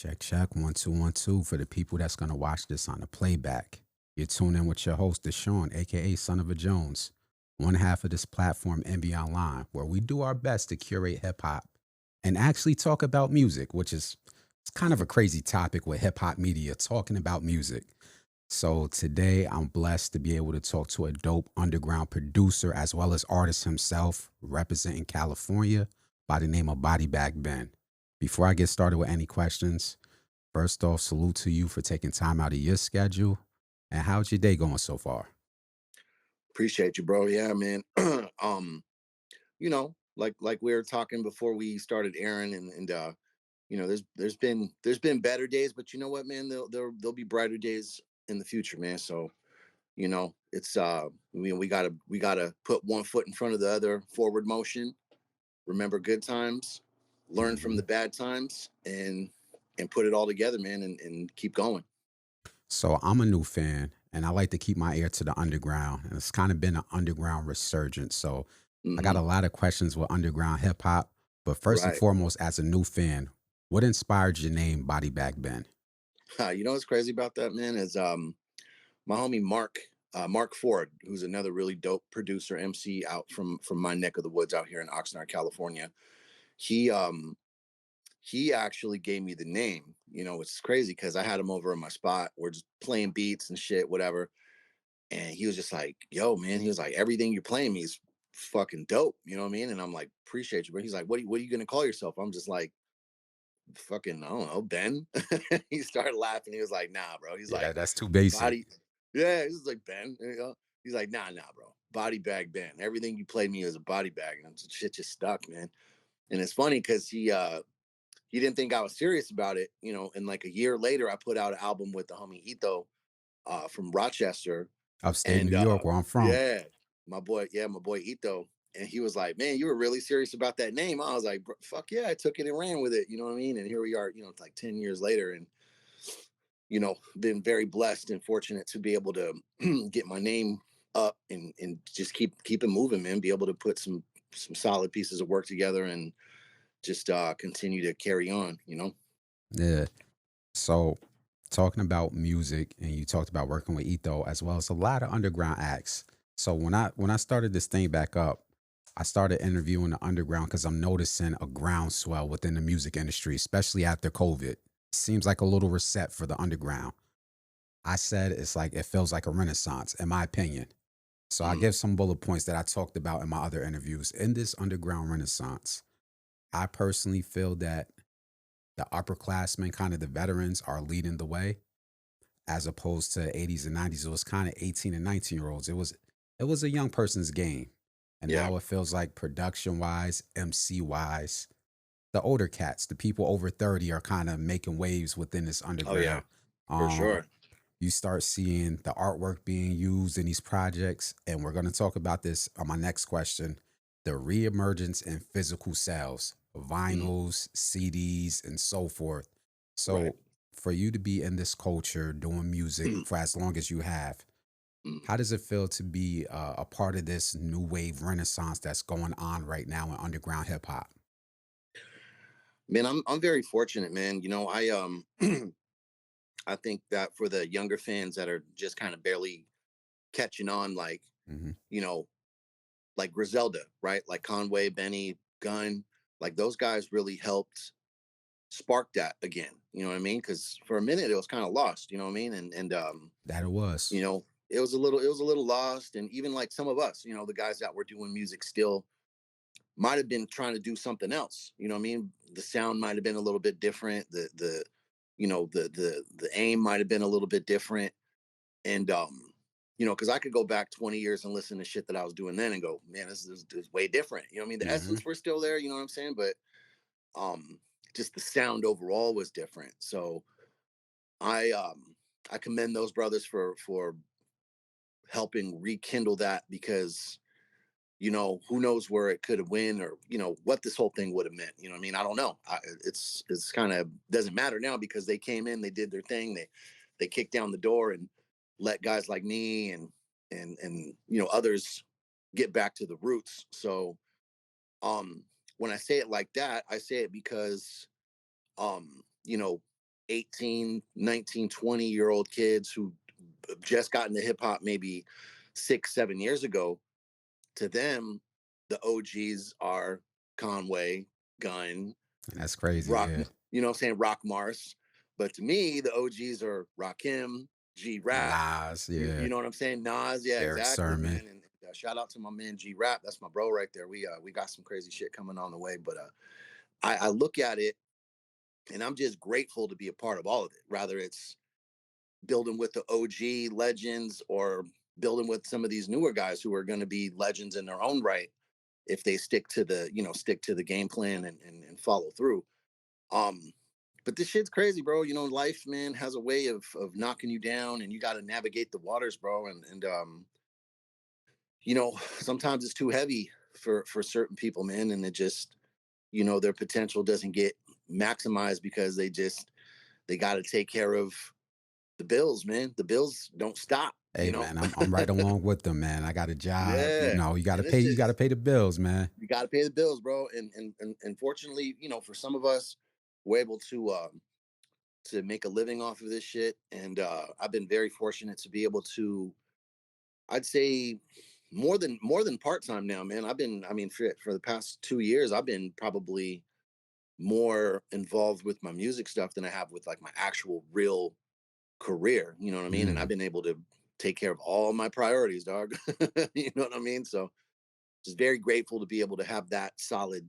Check, check. 1 2 1 2 for the people that's going to watch this on the playback. You're tuned in with your host, Deshaun, aka Son of a Jones, one half of this platform, Enveonline, where we do our best to curate hip hop and actually talk about music, which is it's kind of a crazy topic with hip hop media talking about music. So today I'm blessed to be able to talk to a dope underground producer as well as artist himself, representing California by the name of Body Bag Ben. Before I get started with any questions, first off, salute to you for taking time out of your schedule. And how's your day going so far? Appreciate you, bro. Yeah, man. um, like we were talking before we started airing, and there's been better days, but you know what, man, there'll be brighter days in the future, man. So it's we gotta put one foot in front of the other, forward motion. Remember good times, learn from hmm the bad times, and put it all together, man, and keep going. So I'm a new fan and I like to keep my ear to the underground. And it's kind of been an underground resurgence. So I got Hmm. a lot of questions with underground hip hop. But first and Right. foremost, as a new fan, what inspired your name, Body Bag Ben? You know what's crazy about that, man, is my homie Mark Ford, who's another really dope producer MC out from my neck of the woods out here in Oxnard, California. He um he actually gave me the name. It's crazy because I had him over in my spot. We're just playing beats and shit, whatever. And he was just like, "Yo, man," he was like, "Everything you're playing me is fucking dope." You know what I mean? And I'm like, "Appreciate you," but he's like, "What are you gonna call yourself?" I'm just like, "Fucking, I don't know, Ben." He started laughing. He was like, "Nah, bro." He's Yeah, like, that's too basic. "Body." Yeah, he's like, "Ben." He's like, "Nah, bro. Body bag Ben. Everything you played me is a body bag." And shit just stuck, man. And it's funny because he didn't think I was serious about it, and like a year later I put out an album with the homie Ito from Rochester. Upstate New And York, where I'm from. yeah, my boy Ito. And he was like, "Man, you were really serious about that name." I was like, "Fuck yeah, I took it and ran with it." You know what I mean? And here we are, it's like 10 years later, and been very blessed and fortunate to be able to get my name up and just keep it moving, man. Be able to put some solid pieces of work together and just continue to carry on. Yeah. So, talking about music, and you talked about working with Etho as well as a lot of underground acts. So when I started this thing back up, I started interviewing the underground because I'm noticing a groundswell within the music industry, especially after COVID. Seems like a little reset for the underground. I said it's like it feels like a renaissance, in my opinion. So I Mm, give some bullet points that I talked about in my other interviews. In this underground renaissance, I personally feel that the upperclassmen, kind of the veterans, are leading the way as opposed to 80s and 90s. It was kind of 18 and 19-year olds. It was a young person's game. And yeah. now it feels like production wise, MC wise, the older cats, the people over 30 are kind of making waves within this Oh yeah, underground. for Um, sure. you start seeing the artwork being used in these projects, and we're going to talk about this on my next question: the reemergence in physical sales, Mm, vinyls, CDs, and so forth. right. So, for you to be in this culture doing music Mm, for as long as you have, mm. how does it feel to be a part of this new wave renaissance that's going on right now in underground hip hop? Man, I'm very fortunate, man. I I think that for the younger fans that are just kind of barely catching on, hmm you know, like Griselda, right? Like Conway, Benny, Gunn, like those guys really helped spark that again. You know what I mean? Because for a minute it was kind of lost. You know what I mean? And That it was. it was a little lost. And even like some of us, the guys that were doing music still might have been trying to do something else. You know what I mean? The sound might have been a little bit different. The aim might have been a little bit different. And because I could go back 20 years and listen to shit that I was doing then and go, man, this is way different. You know what I mean? The hmm essence were still there, you know what I'm saying? But um just the sound overall was different. So I commend those brothers for helping rekindle that because who knows where it could have went or what this whole thing would have meant. You know what I mean? I don't know. It's kind of doesn't matter now because they came in, they did their thing, they kicked down the door and let guys like me and others get back to the roots. So when I say it like that, I say it because um you know 18, 19, 20-year-old kids who just got into hip hop maybe 6, 7 years ago. To them, the OGs are Conway, Gunn, And that's crazy. Rock, Yeah. what I'm saying, Rock Mars. But to me, the OGs are Rakim, G Rap. Nas. You Yeah. know what I'm saying? Nas, yeah, Eric exactly, Sermon. man. And shout out to my man G Rap. That's my bro right there. We got some crazy shit coming on the way. But I look at it and I'm just grateful to be a part of all of it. Rather it's building with the OG legends or building with some of these newer guys who are going to be legends in their own right if they stick to the game plan and follow through. Um, but this shit's crazy, bro. Life, man, has a way of knocking you down, and you got to navigate the waters, bro. And sometimes it's too heavy for certain people, man, and it just their potential doesn't get maximized because they got to take care of the bills, man. The bills don't stop, Hey man, I'm right along with them, man. I got a job. Yeah, and it's You gotta just pay the bills, man. you got to pay the bills, bro. And fortunately, for some of us, we're able to make a living off of this shit. And I've been very fortunate to be able to, I'd say, more than part time now, man. I mean, for the past 2 years, I've been probably more involved with my music stuff than I have with like my actual real career. You know what I mean? And I've Mm. been able to take care of all my priorities, dog. You know what I mean? So just very grateful to be able to have that solid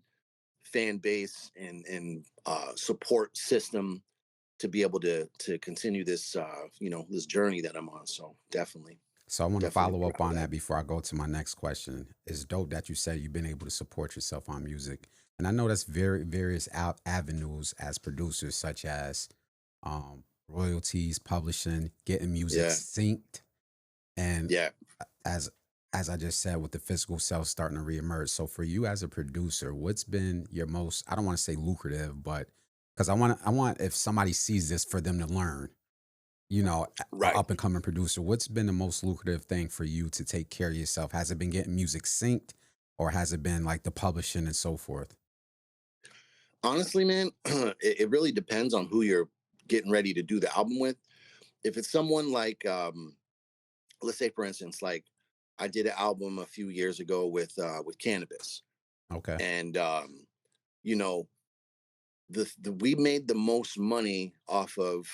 fan base and support system to be able to continue this this journey that I'm on. So So I want to definitely follow up proud of on that. that before I go to my next question. It's dope that you said you've been able to support yourself on music. And I know that's very various avenues as producers, such as royalties, publishing, getting music Yeah, synced, and yeah. as as I just said, with the physical self starting to reemerge. So for you as a producer, what's been your most, I don't want to say lucrative, but because I want if somebody sees this for them to learn, a Right. up and coming producer, what's been the most lucrative thing for you to take care of yourself? Has it been getting music synced, or has it been like the publishing and so forth? Honestly, man, it really depends on who you're getting ready to do the album with. If it's someone like, let's say, for instance, like I did an album a few years ago with Cannabis, Okay. and you know, the we made the most money off of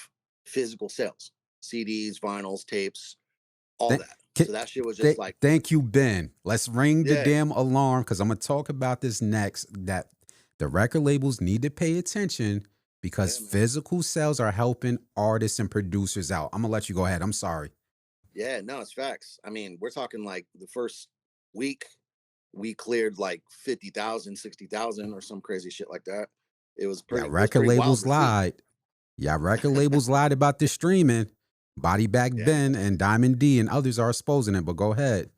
physical sales, CDs, vinyls, tapes, all Thank, that. So that shit was just like, thank you, Ben. Let's ring the yeah, damn alarm because I'm gonna talk about this next. That the record labels need to pay attention because yeah, man. physical sales are helping artists and producers out. I'm gonna let you go ahead. I'm sorry. Yeah, no, it's facts. I mean, we're talking like the first week we cleared like 50,000, 60,000, or some crazy shit like that. Yeah, It was record pretty wild labels to see. lied. Yeah, record labels lied about the streaming. Body Bag Yeah, Ben man. and Diamond D and others are exposing it. But go ahead.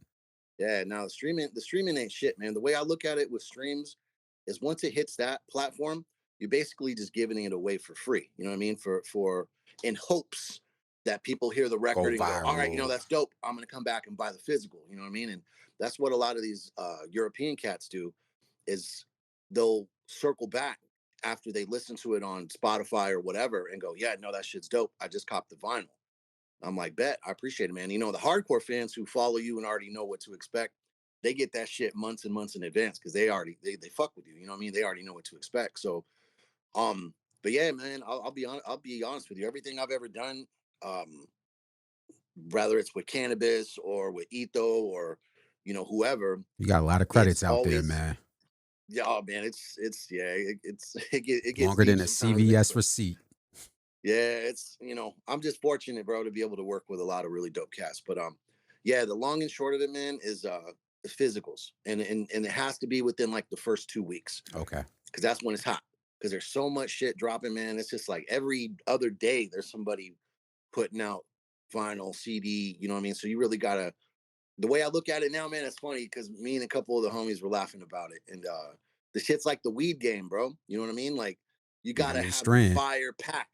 Yeah, now the streaming ain't shit, man. The way I look at it with streams is once it hits that platform, you're basically just giving it away for free. You know what I mean? For in hopes that people hear the Go record and go, all right, viral. that's dope. I'm gonna come back and buy the physical. You know what I mean? And that's what a lot of these European cats do is they'll circle back after they listen to it on Spotify or whatever and go, yeah, no, that shit's dope. I just copped the vinyl. I'm like, bet, I appreciate it, man. The hardcore fans who follow you and already know what to expect, they get that shit months and months in advance because they fuck with you. You know what I mean? They already know what to expect. So, um, but yeah, man, I'll be honest with you. Everything I've ever done, um, whether it's with Cannabis or with Ito or whoever, You got a lot of it's credits out there, always man. yeah, oh man, it's yeah, it gets Longer deep than a sometimes, man. CVS But receipt. yeah, it's I'm just fortunate, bro, to be able to work with a lot of really dope cats. But yeah, the long and short of it, man, is the physicals, and it has to be within like the first 2 weeks Okay. because that's when it's hot. Because there's so much shit dropping, man. It's just like every other day there's somebody putting out vinyl, CD. You know what I mean? So you really gotta. The way I look at it now, man, it's funny because me and a couple of the homies were laughing about it, and the shit's like the weed game, bro. You know what I mean? Like you Get a gotta new have the strand. fire pack.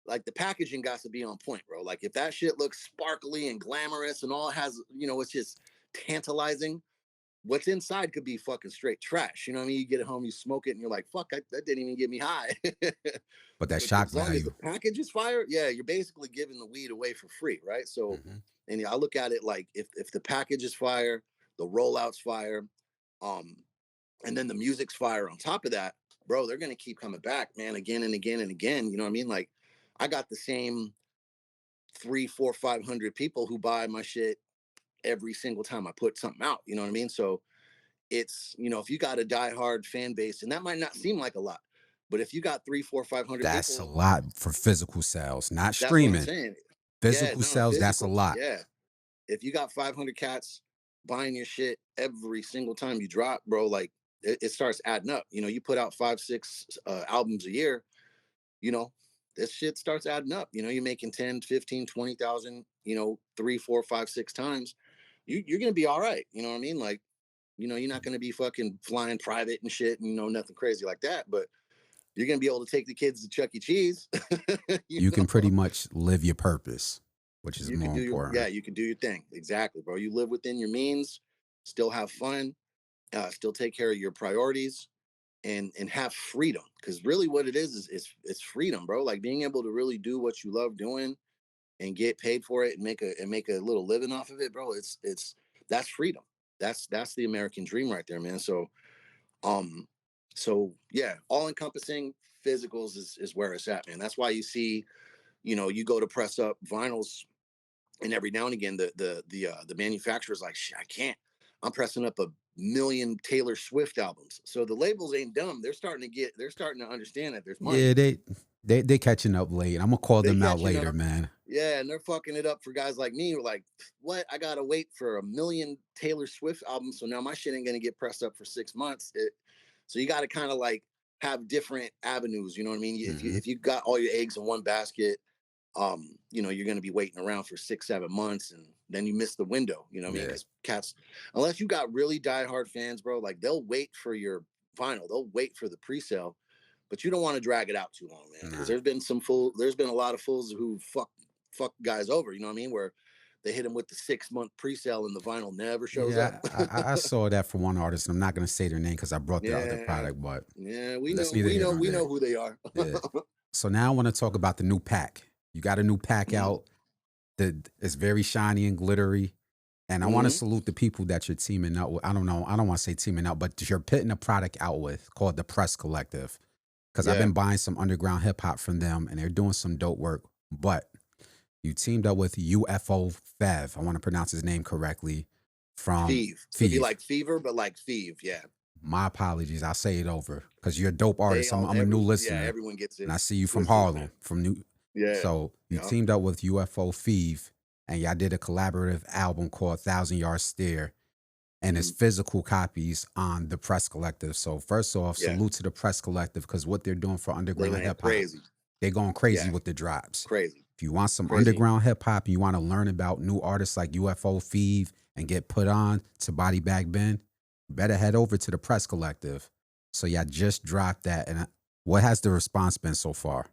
Like the packaging got to be on point, bro. Like if that shit looks sparkly and glamorous and all has, it's just tantalizing. what's inside could be fucking straight trash. You know what I mean? You get it home, you smoke it, and you're like, fuck, that didn't even get me high. But that But shock as long as value. the package is fire, yeah, you're basically giving the weed away for free, right? So, Hmm. and I look at it like if the package is fire, the rollout's fire, um, and then the music's fire on top of that, bro, they're gonna keep coming back, man, again and again and again. You know what I mean? Like, I got the same three, four, 500 people who buy my shit every single time I put something out. You know what I mean? So it's, if you got a diehard fan base, and that might not seem like a lot, but if you got three, four, 500 That's a people, lot for physical sales, not that's what I'm streaming. saying. Yeah, Physical no, sales, that's a physical. lot. Yeah. If you got 500 cats buying your shit every single time you drop, bro, like it starts adding up. You put out 5, 6 albums a year, you know, this shit starts adding up. You're making 10, 15, 20,000, 3, 4, 5, 6 times. You're going to be all right. You know what I mean? Like, you're not going to be fucking flying private and shit and, nothing crazy like that. But you're going to be able to take the kids to Chuck E. Cheese. you You can know, pretty much live your purpose, which is you can more do important. you can do your thing. Exactly, bro. You live within your means, still have fun, still take care of your priorities, and have freedom. Because really, what it is it's freedom, bro. Like being able to really do what you love doing and get paid for it and make a little living off of it, bro. It's that's freedom. That's the American dream right there, man. Um, so yeah, all encompassing physicals is where it's at, man. That's why you see, you go to press up vinyls, and every now and again the manufacturer's like, I can't. I'm pressing up a million Taylor Swift albums. So the labels ain't dumb. They're starting to understand that there's money. Yeah, they catching up late. I'm gonna call They them out catching later, up. man. Yeah, and they're fucking it up for guys like me who are like, what? I gotta wait for a million Taylor Swift albums, so now my shit ain't gonna get pressed up for 6 months. So you gotta kind of like have different avenues. You know what I mean? If you Hmm. if you got all your eggs in one basket, you're going to be waiting around for 6, 7 months, and then you miss the window. You know what I mean? Yeah, Because cats, unless you got really diehard fans, bro, like they'll wait for your vinyl, they'll wait for the pre-sale, but you don't want to drag it out too long, man. Because nah. there's been a lot of fools who fuck guys over. You know what I mean? Where they hit them with the 6 month pre-sale and the vinyl never shows up. Yeah, I saw that for one artist, and I'm not gonna say their name because I brought their other Yeah, product, but yeah, we that's know, neither we here know, nor we there. know who they are. Yeah. So now I want to talk about the new pack. You got a new pack Mm-hmm. out. It's very shiny and glittery. And I want to Mm-hmm. salute the people that you're teaming up with. I don't know. I don't want to say teaming up, but you're putting a product out with called the Press Collective. Because I've Yeah. been buying some underground hip hop from them and they're doing some dope work. But you teamed up with UFO Fev. I want to pronounce his name correctly from Fev. So it'd be Fev. like fever, but like Fev. Yeah. My apologies. I'll say it over because you're a dope They artist. all I'm a new yeah, listener everyone gets and it I see you from twisted, man. Harlem, from New. Yeah. So you Yeah. teamed up with UFO Fev and y'all did a collaborative album called Thousand Yard Stare, and it's Hmm. physical copies on the Press Collective. So first off, Yeah. salute to the Press Collective because what they're doing for They underground went hip hop, crazy. they're going crazy Yeah. with the drops. Crazy. If you want some Crazy. underground hip hop and you want to learn about new artists like UFO Fev and get put on to Body Bag Ben, better head over to the Press Collective. So y'all just dropped that, and what has the response been so far?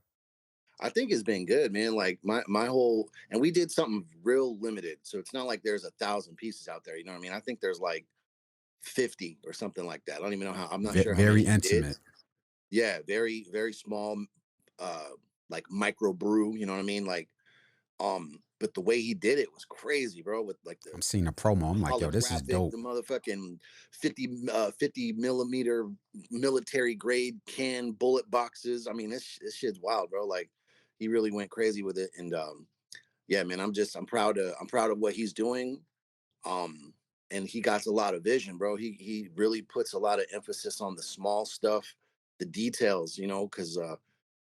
I think it's been good, man. Like my whole, and we did something real limited. So it's not like there's 1,000 pieces out there. You know what I mean? I think there's like 50 or something like that. I don't even know how, I'm not sure how Very many we did. intimate. Yeah. Very, very small, uh, like micro brew, you know what I mean? Like, but the way he did it was crazy, bro, with like the I'm seeing a promo. I'm like, yo, this is holographic, dope. the motherfucking 50 millimeter military grade can bullet boxes. I mean, this shit's wild, bro. Like he really went crazy with it. And yeah, man, I'm proud of what he's doing. Um, and he got a lot of vision, bro. He really puts a lot of emphasis on the small stuff, the details, because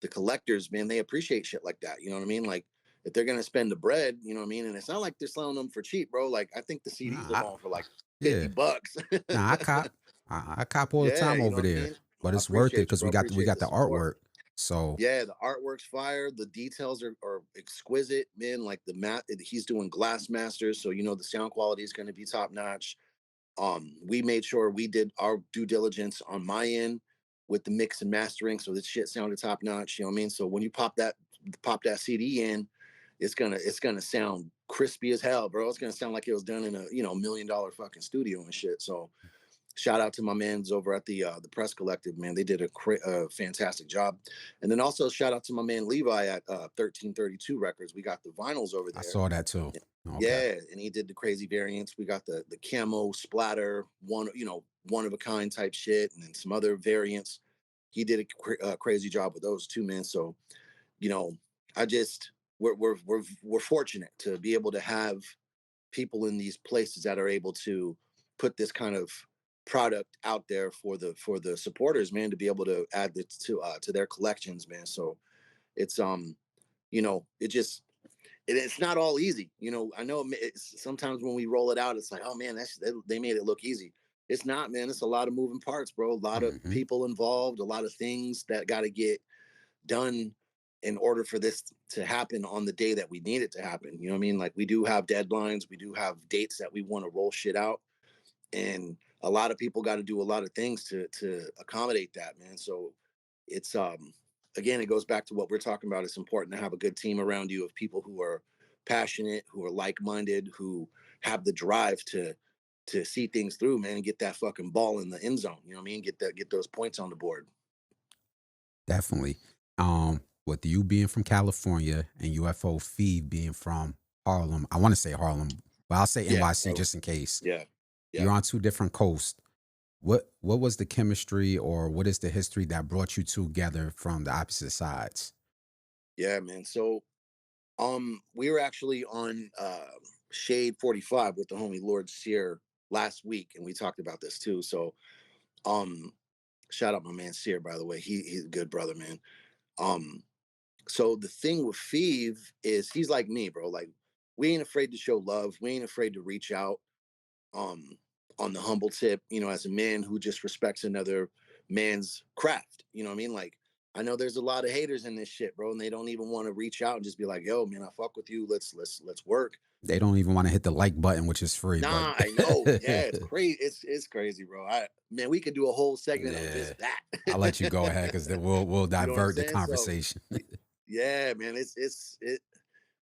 the collectors, man, they appreciate shit like that. You know what I mean? Like if they're gonna spend the bread, you know what I mean? And it's not like they're selling them for cheap, bro. Like I think the CDs are Nah, going for like yeah. 50 bucks. Nah, I cop. I cop all the Yeah, time you know over what I there, mean? but I it's worth it appreciate you, because bro. we Appreciate got the the support. artwork. So Yeah, the artwork's fire. The details are exquisite, man. Like the mat, he's doing glass masters, so the sound quality is going to be top notch. We made sure we did our due diligence on my end with the mix and mastering, so this shit sounded top notch. You know what I mean? So when you pop that CD in, it's gonna sound crispy as hell, bro. It's gonna sound like it was done in a $1 million fucking studio and shit. So shout out to my mans over at the Press Collective, man. They did a fantastic job. And then also shout out to my man Levi at 1332 Records. We got the vinyls over I there. saw that too. Okay. Yeah, and he did the crazy variants. We got the camo splatter, one of a kind type shit, and then some other variants. He did a crazy job with those too, man. So, you know, I just we're fortunate to be able to have people in these places that are able to put this kind of product out there for the supporters, man, to be able to add it to their collections, man. So it's it just it's not all easy. I know it's, sometimes when we roll it out, it's like, oh man, they made it look easy. It's not, man. It's a lot of moving parts, bro. A lot of Hmm. people involved, a lot of things that got to get done in order for this to happen on the day that we need it to happen. You know what I mean? Like we do have deadlines, we do have dates that we want to roll shit out, and a lot of people got to do a lot of things to accommodate that, man. So it's again, it goes back to what we're talking about. It's important to have a good team around you of people who are passionate, who are like-minded, who have the drive to see things through, man, and get that fucking ball in the end zone. You know what I mean? Get those points on the board. Definitely. With you being from California and UFO Fev being from Harlem, I want to say Harlem, but I'll say Yeah, NYC just in case. yeah, yeah. You're on two different coasts. What was the chemistry or what is the history that brought you together from the opposite sides? Yeah, man. So we were actually on Shade 45 with the homie Lord Sear last week, and we talked about this too. So um shout out my man Sear, by the way. He's a good brother, man. Um so the thing with Fev is he's like me, bro. Like we ain't afraid to show love. We ain't afraid to reach out um on the humble tip, as a man who just respects another man's craft. You know what I mean? Like I know there's a lot of haters in this shit, bro, and they don't even want to reach out and just be like, "Yo, man, I fuck with you. Let's work." They don't even want to hit the like button, which is free, but Nah, I know. Yeah, it's crazy. It's crazy, bro. Man, we could do a whole segment on yeah. just that. I'll let you go ahead because then we'll You know what I'm divert the saying? So, conversation. yeah, man, it.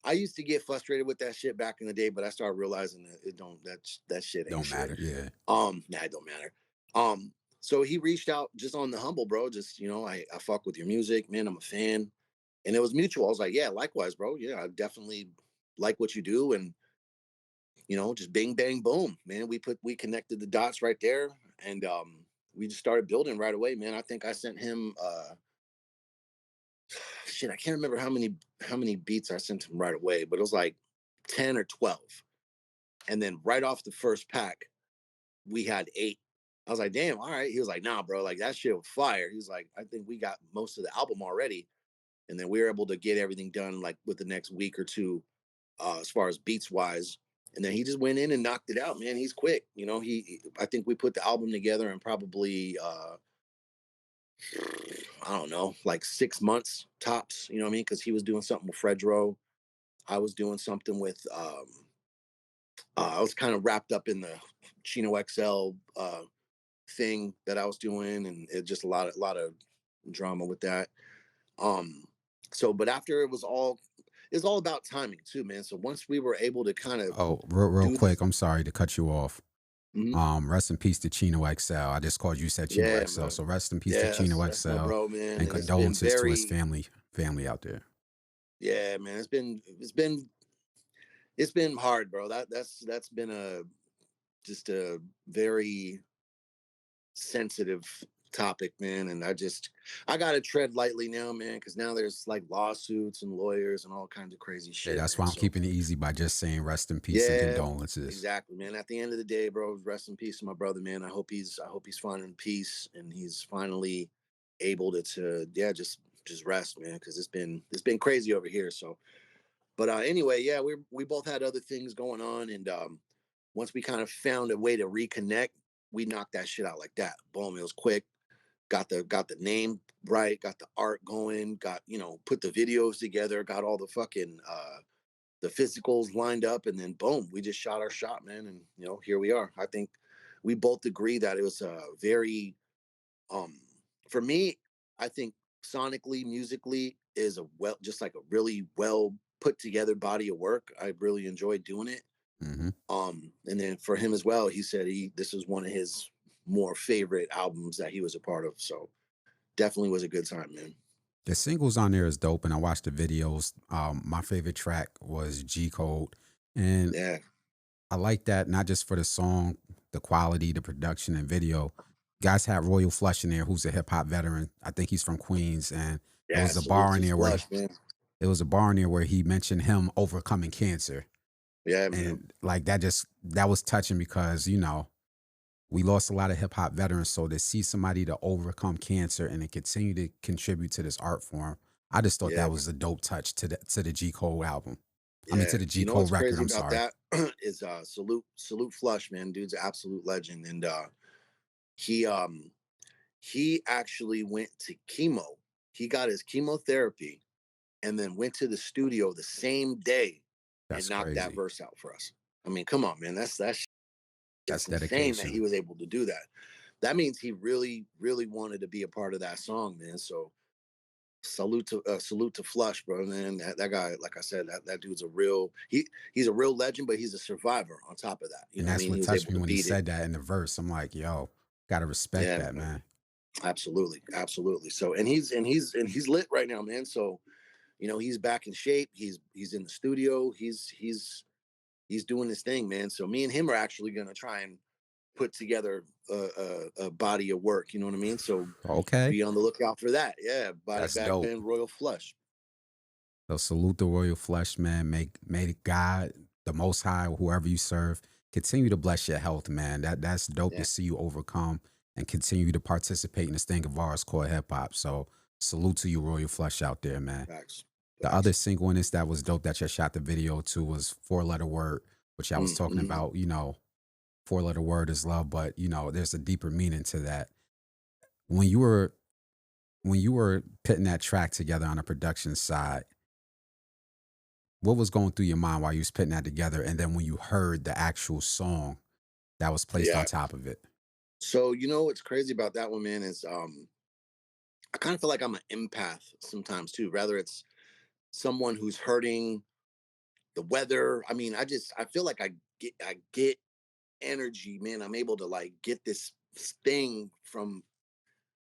I used to get frustrated with that shit back in the day, but I started realizing that it don't that shit ain't Don't shit. matter. Yeah. Nah, it don't matter. So he reached out just on the humble, bro. Just I fuck with your music, man. I'm a fan, and it was mutual. I was like, yeah, likewise, bro. Yeah, I definitely like what you do, and just bing bang boom, man. We connected the dots right there, and we just started building right away, man. I think I sent him shit. I can't remember how many beats I sent him right away, but it was like 10 or 12. And then right off the first pack, we had 8. I was like, damn, all right. He was like, nah, bro, like that shit was fire. He was like, I think we got most of the album already. And then we were able to get everything done like with the next week or two, as far as beats wise. And then he just went in and knocked it out, man. He's quick. I think we put the album together in probably I don't know, like 6 months tops, you know what I mean? Because he was doing something with Fredro. I was doing something with I was kind of wrapped up in the Chino XL thing that I was doing, and it just a lot of drama with that. Um, so, but after it's all about timing too, man. So once we were able to kind of Oh, real do the, quick. I'm sorry to cut you off. Mhm. Rest in peace to Chino XL. I just called you said Chino Yeah, XL. man, So rest in peace to yeah, Chino that's my XL bro, man, and and it's been condolences to his very, family out there. yeah, man, it's been hard, bro. That's been a just a very sensitive topic, man. And I gotta tread lightly now, man, because now there's like lawsuits and lawyers and all kinds of crazy Yeah, shit, that's man. why I'm So keeping it easy by just saying rest in peace and yeah, condolences. exactly, man. At the end of the day, bro, rest in peace to my brother, man. I hope he's finding peace and he's finally able to yeah, just rest, man, because it's been crazy over here. So but anyway, yeah, we both had other things going on, and once we kind of found a way to reconnect, we knocked that shit out like that. Boom, it was quick. Got the name right, got the art going, got put the videos together, got all the fucking the physicals lined up, and then boom, we just shot our shot, man, and here we are. I think we both agree that it was a very um for me, I think sonically, musically is a just like a really well put together body of work. I really enjoyed doing it. Hmm. And then for him as well, he said this was one of his more favorite albums that he was a part of. So definitely was a good time, man. The singles on there is dope, and I watched the videos. My favorite track was G Code, and Yeah, I like that not just for the song, the quality, the production, and video. Guys had Royal Flush in there, who's a hip hop veteran. I think he's from Queens, and it yeah. was a Salute bar in to there where Flush, man. it was a bar in there where he mentioned him overcoming cancer, Yeah, man. and like that was touching because we lost a lot of hip hop veterans. So to see somebody to overcome cancer and to continue to contribute to this art form, I just thought Yeah, that man. was a dope touch to the G Code album. I mean Yeah. to the G You know Code what's record. crazy I'm about sorry. that is salute Flush, man. Dude's an absolute legend. And he he actually went to chemo. He got his chemotherapy and then went to the studio the same day and That's knocked that crazy. verse out for us. I mean, come on, man. That's That's it's insane that he dedication. was able to do that. That means he really, really wanted to be a part of that song, man. So salute to Flush, bro. Man, that guy, like I said, that dude's a real he's a real legend, but he's a survivor on top of that. You And know what I that's mean? what He was touched able me to when he beat it. said that in the verse. I'm like, yo, gotta respect Yeah, that, man. man. Absolutely, absolutely. So and he's lit right now, man. So he's back in shape. He's in the studio. He's doing his thing, man. So me and him are actually gonna try and put together a body of work. You know what I mean? So Okay. be on the lookout for that. Yeah, body That's back dope. band Royal Flush. So salute the royal flesh, man. May God, the most high, whoever you serve, continue to bless your health, man. That's dope to Yeah, see you overcome and continue to participate in this thing of ours called hip hop. So salute to you, Royal Flush out there, man. facts, The other facts. single in this that was dope that you shot the video to was Four Letter Word, which I was talking Mm-hmm. about, four letter word is love, but there's a deeper meaning to that. When you were putting that track together on a production side, what was going through your mind while you was putting that together? And then when you heard the actual song that was placed on Yeah. top of it. So what's crazy about that one, man, is I kind of feel like I'm an empath sometimes too. Rather it's someone who's hurting, the weather. I mean, I feel like I get energy, man. I'm able to like get this thing from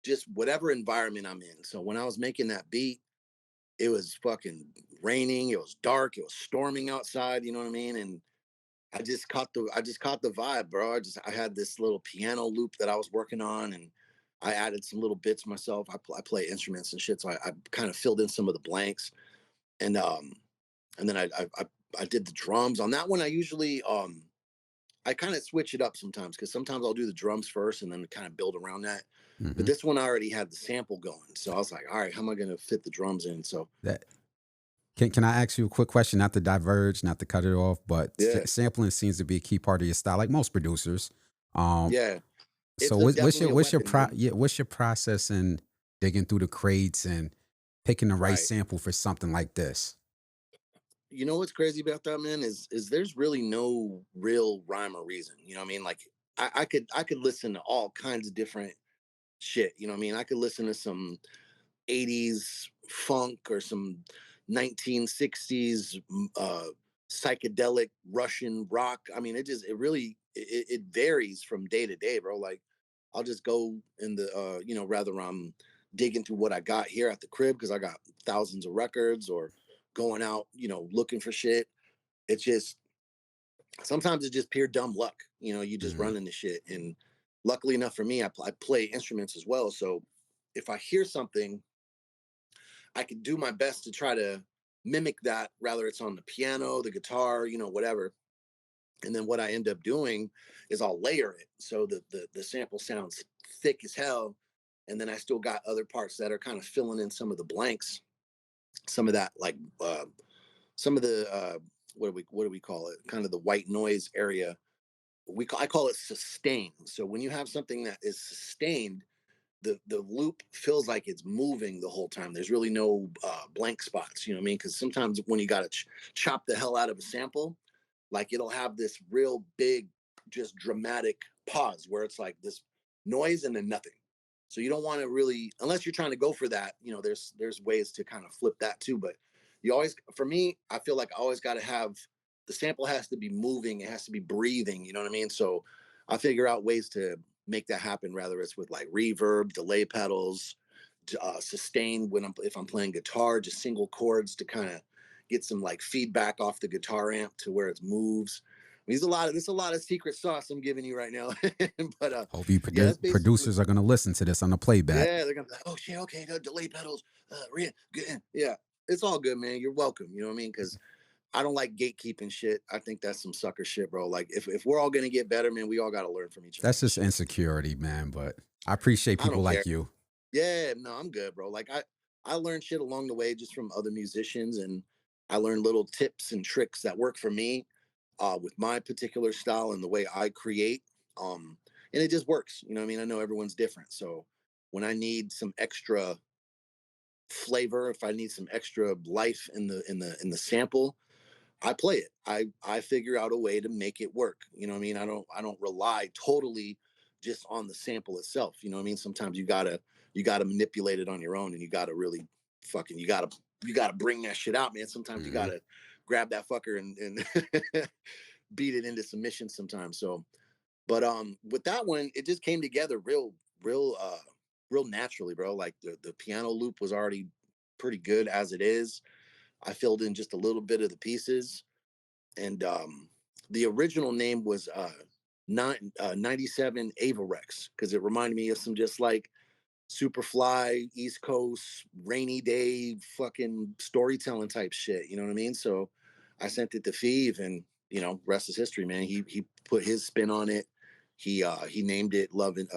just whatever environment I'm in. So when I was making that beat, it was fucking raining, it was dark, it was storming outside, you know what I mean? And I just caught the vibe, bro. I had this little piano loop that I was working on, and I added some little bits myself. I play instruments and shit, so I kind of filled in some of the blanks, and then I did the drums on that one. I kind of switch it up sometimes because sometimes I'll do the drums first and then kind of build around that. But Hmm. this one I already had the sample going, so I was like, all right, how am I gonna fit the drums in? So That can I ask you a quick question? Not to diverge, not to cut it off, but yeah, sampling seems to be a key part of your style, like most producers. Um, yeah, so it's a definitely a weapon, man. what's your process in digging through the crates and picking the right Right. sample for something like this? You know what's crazy about that, man, is there's really no real rhyme or reason. You know what I mean? Like I could listen to all kinds of different shit. You know what I mean? I could listen to some 80s funk or some 1960s psychedelic Russian rock. I mean, it varies from day to day, bro. Like I'll just go in the rather I'm digging through what I got here at the crib because I got thousands of records or going out, looking for shit. It's just sometimes it's just pure dumb luck. You just Mhm. run into shit. And luckily enough for me, I play instruments as well. So if I hear something, I can do my best to try to mimic that, rather it's on the piano, the guitar, whatever. And then what I end up doing is I'll layer it so that the sample sounds thick as hell. And then I still got other parts that are kind of filling in some of the blanks, some of that like some of the what do we call it? Kind of the white noise area. I call it sustained. So when you have something that is sustained, the loop feels like it's moving the whole time. There's really no blank spots. You know what I mean? Because sometimes when you got to chop the hell out of a sample, like it'll have this real big, just dramatic pause where it's like this noise and then nothing. So you don't want to really, unless you're trying to go for that. There's ways to kind of flip that too. But you always, for me, I feel like I always got to have the sample has to be moving. It has to be breathing. You know what I mean? So I figure out ways to make that happen, whether it's with like reverb, delay pedals, sustain when if I'm playing guitar, just single chords to kind of get some like feedback off the guitar amp to where it moves. I mean, there's a lot of secret sauce I'm giving you right now. But Hope you yeah, that's basically producers are gonna listen to this on the playback. yeah, they're gonna be like, oh shit, okay, the delay pedals, yeah, it's all good, man. You're welcome. You know what I mean? Because I don't like gatekeeping shit. I think that's some sucker shit, bro. Like if we're all gonna get better, man, we all gotta learn from each other That's and just shit. insecurity, man. But I appreciate I people don't care. like you. Yeah, no, I'm good, bro. Like I learned shit along the way just from other musicians, and I learned little tips and tricks that work for me with my particular style and the way I create. And it just works. You know what I mean? I know everyone's different. So when I need some extra flavor, if I need some extra life in the sample, I play it. I figure out a way to make it work. You know what I mean? I don't rely totally just on the sample itself. You know what I mean? Sometimes you gotta manipulate it on your own, and you gotta really fucking you gotta bring that shit out, man. Sometimes you Hmm. gotta grab that fucker and beat it into submission sometimes. So but with that one, it just came together real naturally, bro. Like the piano loop was already pretty good as it is. I filled in just a little bit of the pieces, and the original name was 97 Avarex because it reminded me of some just like Superfly, East Coast, rainy day, fucking storytelling type shit. You know what I mean? So I sent it to Fev, and rest is history, man. He put his spin on it. He named it love and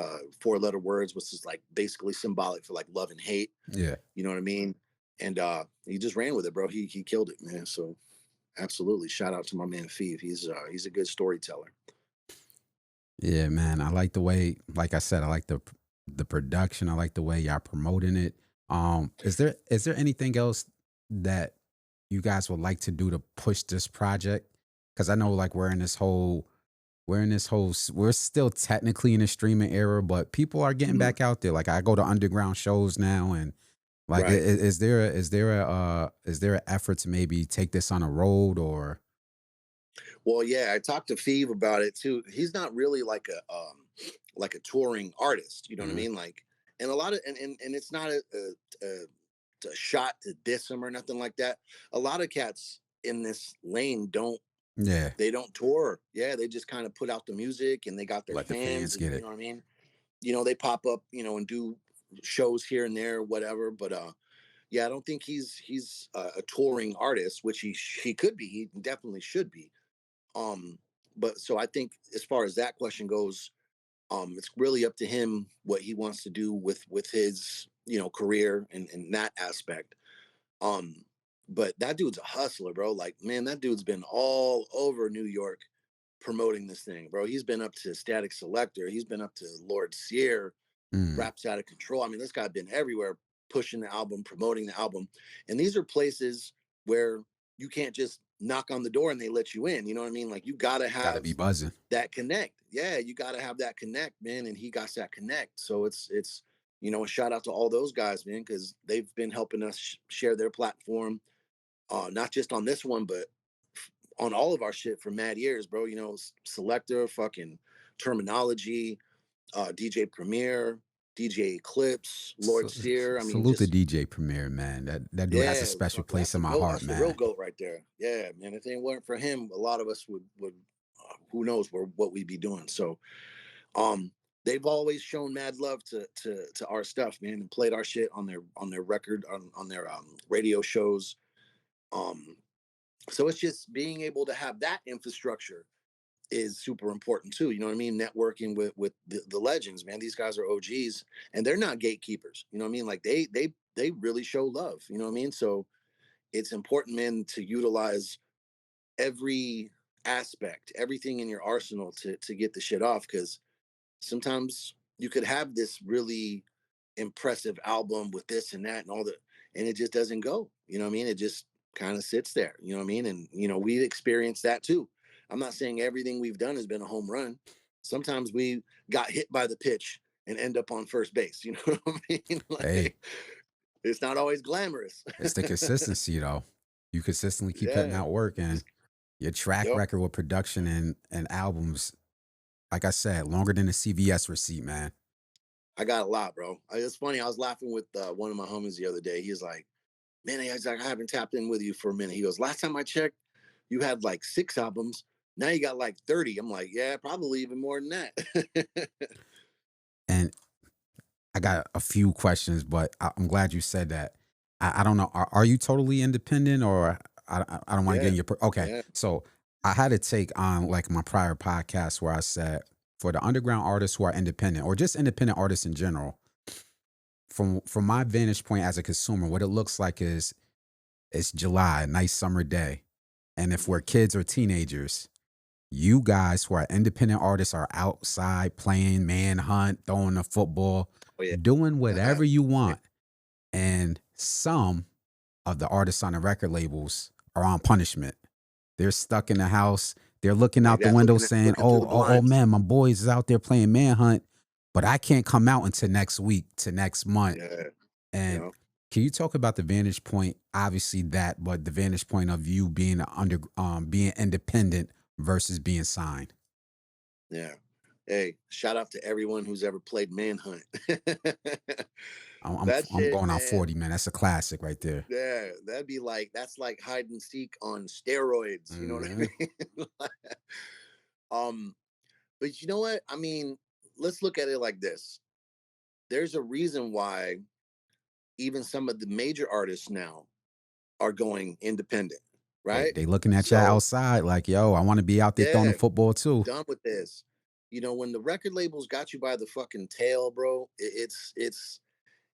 4 letter words, which is like basically symbolic for like love and hate. Yeah. You know what I mean? And he just ran with it, bro. He killed it, man. So absolutely, shout out to my man Fev. He's a good storyteller. Yeah, man. I like the way, like I said, I like the production. I like the way y'all promoting it. Is there anything else that you guys would like to do to push this project? Because I know like we're still technically in a streaming era, but people are getting Mhm. back out there. Like I go to underground shows now, and like Right. is there an effort to maybe take this on a road or Well, yeah, I talked to Fev about it too. He's not really like a touring artist, you know what I Mhm. mean? Like, and a lot of and it's not a shot to diss him or nothing like that. A lot of cats in this lane Yeah, don't tour. Yeah, they just kind of put out the music and they got their let the fans, fans and get you it? know what I mean? They pop up, and do shows here and there, whatever. But yeah, I don't think he's a touring artist, which he could be. He definitely should be. Um, but so I think as far as that question goes, it's really up to him what he wants to do with his career and that aspect. Um, but that dude's a hustler, bro. Like, man, that dude's been all over New York promoting this thing, bro. He's been up to Static Selector. He's been up to Lord Sear, Mm, Raps Out of Control. I mean, this guy been everywhere pushing the album, promoting the album. And these are places where you can't just knock on the door and they let you in. You know what I mean? Like you gotta gotta have be buzzing. that connect. Yeah, you gotta have that connect, man. And he got that connect. So it's a shout out to all those guys, man, because they've been helping us share their platform, not just on this one, but on all of our shit for mad years, bro. Selector, fucking terminology, DJ Premier, DJ Eclipse, Lord Sear. I mean, Salute the just DJ Premier, man. That dude has a yeah, special fuck, place that's a in my goat. heart, That's the real man. goat right there. Yeah, man. If it weren't for him, a lot of us would who knows what we'd be doing. So, um, they've always shown mad love to our stuff, man, and played our shit on their record on their radio shows. Um, so it's just being able to have that infrastructure is super important too. You know what I mean? Networking with the legends, man. These guys are OGs, and they're not gatekeepers. You know what I mean? Like they really show love. You know what I mean? So it's important, man, to utilize every aspect, everything in your arsenal to get the shit off. Because sometimes you could have this really impressive album with this and that and all the, and it just doesn't go. You know what I mean? It just kind of sits there. You know what I mean? And we've experienced that too. I'm not saying everything we've done has been a home run. Sometimes we got hit by the pitch and end up on first base. You know what I mean? Hey, Like it's not always glamorous. it's the consistency though. You consistently keep putting Yeah. out work, and Just your track yep. record with production and albums. like I said, longer than a CVS receipt, man. I got a lot, bro. It's funny. I was laughing with one of my homies the other day. He's like, "Man, I haven't tapped in with you for a minute." He goes, "Last time I checked, you had like 6 albums. Now you got like 30." I'm like, "Yeah, probably even more than that." And I got a few questions, but I'm glad you said that. I don't know. Are you totally independent, or I don't want to get Yeah, in your okay? yeah, So I had a take on like my prior podcast where I said for the underground artists who are independent or just independent artists in general, from my vantage point as a consumer, what it looks like is it's July, a nice summer day, and if hmm we're kids or teenagers, you guys who are independent artists are outside playing manhunt, throwing the football, oh yeah, doing whatever you yeah, want. And some of the artists on the record labels are on punishment. They're stuck in the house. They're looking like out the that. window saying, Looking through the oh blinds. man, my boys is out there playing manhunt, but I can't come out until next week, to next month." Yeah, And yeah, can you talk about the vantage point? Obviously that, but the vantage point of you being being independent versus being signed. yeah. Hey, shout out to everyone who's ever played Manhunt. I'm I'm, That I'm shit, going on man. 40, man. That's a classic right there. Yeah, that's like hide and seek on steroids. You know what Hmm. I mean? um, but you know what? I mean, let's look at it like this. There's a reason why even some of the major artists now are going independent, They right? they looking at you So outside like, yo, I want to be out there throwing the yeah, football too. done with this. You know, when the record labels got you by the fucking tail, bro,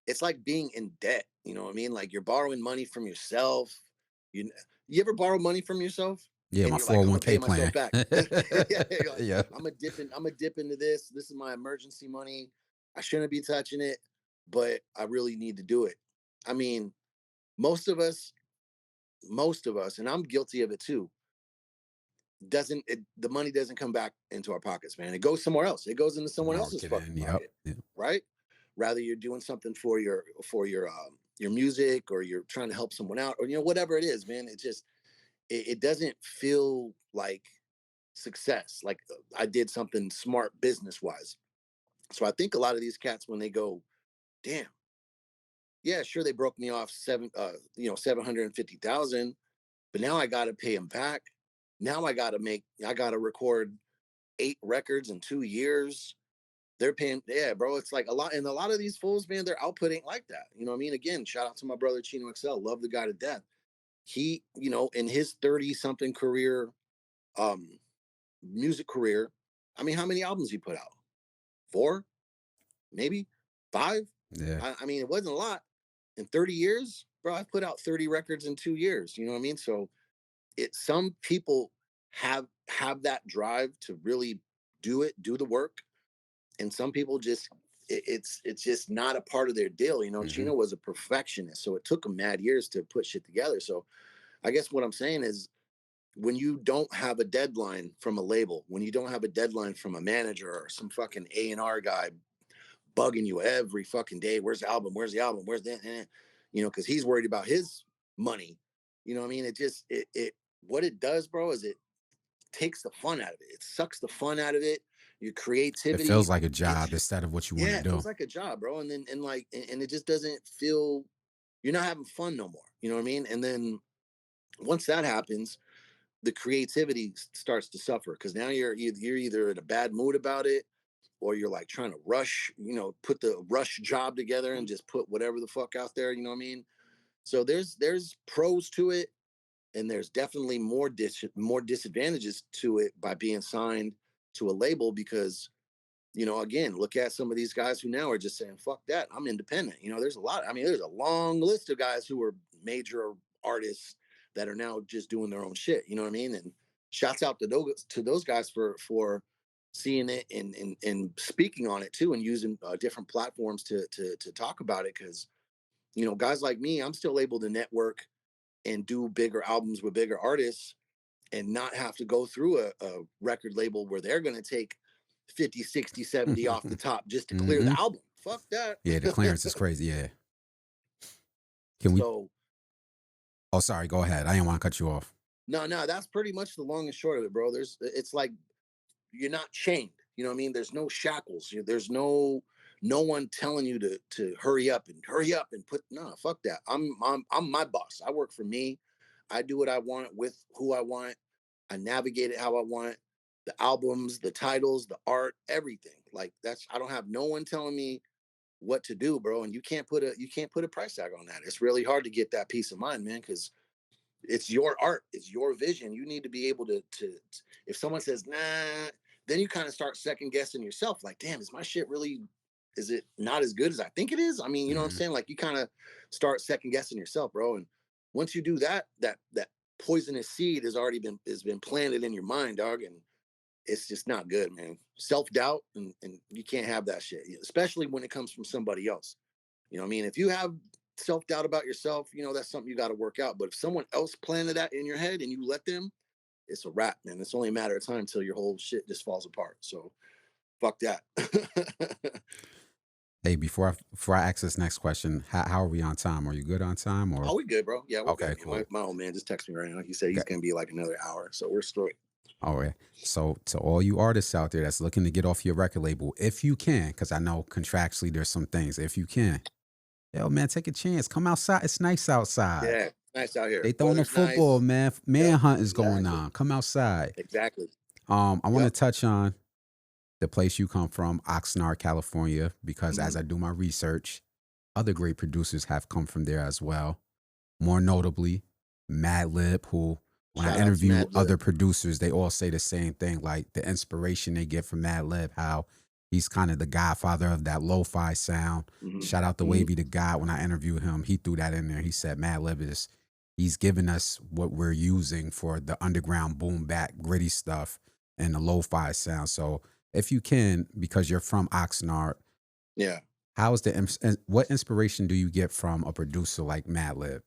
it's like being in debt. You know what I mean? Like you're borrowing money from yourself. You you ever borrow money from yourself Yeah, and my you're like, I'm gonna pay 401k myself plan. back. Yeah, you're like, Yeah. I'm gonna dip into this. This is my emergency money. I shouldn't be touching it, but I really need to do it. I mean, most of us, most of us, and I'm guilty of it too, doesn't it, the money doesn't come back into our pockets, man. It goes somewhere else. It goes into someone else's Market fucking in. Yep. pocket, Yep. right? Rather you're doing something for your music, or you're trying to help someone out, or whatever it is, man. It just it doesn't feel like success. Like I did something smart business wise. So I think a lot of these cats, when they go, damn, yeah, sure, they broke me off 750,000, but now I got to pay them back. Now I got to record 8 records in 2 years. They're paying, yeah, bro. It's like a lot, and a lot of these fools, man, their output ain't like that. You know what I mean? Again, shout out to my brother Chino XL. Love the guy to death. He, in his 30 something career, um, music career, I mean, how many albums he put out? Four, maybe five. Yeah. I mean, it wasn't a lot in 30 years, bro. I've put out 30 records in 2 years. You know what I mean? So some people have that drive to really do the work, and some people just it's just not a part of their deal. Hmm. Chino was a perfectionist, so it took him mad years to put shit together. So I guess what I'm saying is, when you don't have a deadline from a label, when you don't have a deadline from a manager or some fucking A&R guy bugging you every fucking day, where's the album, where's the album, where's that, because he's worried about his money. You know what I mean? It just it what it does, bro, is it takes the fun out of it. It sucks the fun out of it. Your It creativity. feels like a It's job instead of what you want to Yeah, it do. feels like a job, bro. And then and it just doesn't feel, you're not having fun no more. You know what I mean? And then once that happens, the creativity starts to suffer, because now you're either in a bad mood about it, or you're like trying to rush, put the rush job together and just put whatever the fuck out there. You know what I mean? So there's pros to it, and there's definitely more disadvantages to it by being signed to a label, because again, look at some of these guys who now are just saying, fuck that, I'm independent. There's a lot. I mean, there's a long list of guys who are major artists that are now just doing their own shit. You know what I mean? And shouts out to those guys for seeing it and speaking on it too, and using different platforms to talk about it. Because guys like me, I'm still able to network and do bigger albums with bigger artists, and not have to go through a record label where they're going to take 50, 60, 70 off the top just to clear Hmm. the album. Fuck that. Yeah, the clearance is crazy. Yeah. Can we? So, Oh, sorry. Go ahead. I didn't want to cut you off. no, that's pretty much the long and short of it, bro. It's like you're not chained. You know what I mean? There's no shackles. There's no one telling you to hurry up and put no, fuck that. I'm my boss. I work for me. I do what I want with who I want. I navigate it how I want. The albums, the titles, the art, everything. Like that's I don't have no one telling me what to do, bro. And you can't put a price tag on that. It's really hard to get that peace of mind, man, because it's your art, it's your vision. You need to be able to if someone says nah, then you kind of start second guessing yourself. Like, damn, is my shit really? Is it not as good as I think it is? I mean, you know what I'm Mhm. saying? Like, you kind of start second guessing yourself, bro. And once you do that, that poisonous seed has been planted in your mind, dog, and it's just not good, man. Self doubt, and you can't have that shit, especially when it comes from somebody else. You know what I mean? If you have self doubt about yourself, that's something you got to work out. But if someone else planted that in your head and you let them, it's a wrap, man. It's only a matter of time until your whole shit just falls apart. So fuck that. Hey, before I ask this next question, how are we on time? Are you good on time or Oh, we good, bro. Yeah, we're okay, good. cool. My old man just texted me right now. He said he's Okay. gonna be like another hour, so we're straight. All right. So to all you artists out there that's looking to get off your record label, if you can, because I know contractually there's some things, if you can, yo man, take a chance. Come outside. It's nice outside. Yeah, nice out here. They throwing the Weather's football, nice. man. Yep, Manhunt is going exactly, on. Come outside. exactly. I want to Yep. touch on the place you come from, Oxnard, California, because Hmm. as I do my research, other great producers have come from there as well. More notably, Madlib, who when I Shout out to interview Mad other Lib. producers, they all say the same thing, like the inspiration they get from Madlib, how he's kind of the godfather of that lo-fi sound. Hmm. Shout out to Hmm. Wavy the God. When I interviewed him, he threw that in there. He said Madlib he's given us what we're using for the underground boom bap gritty stuff and the lo-fi sound. So if you can, because you're from Oxnard, Yeah. how is what inspiration do you get from a producer like Madlib?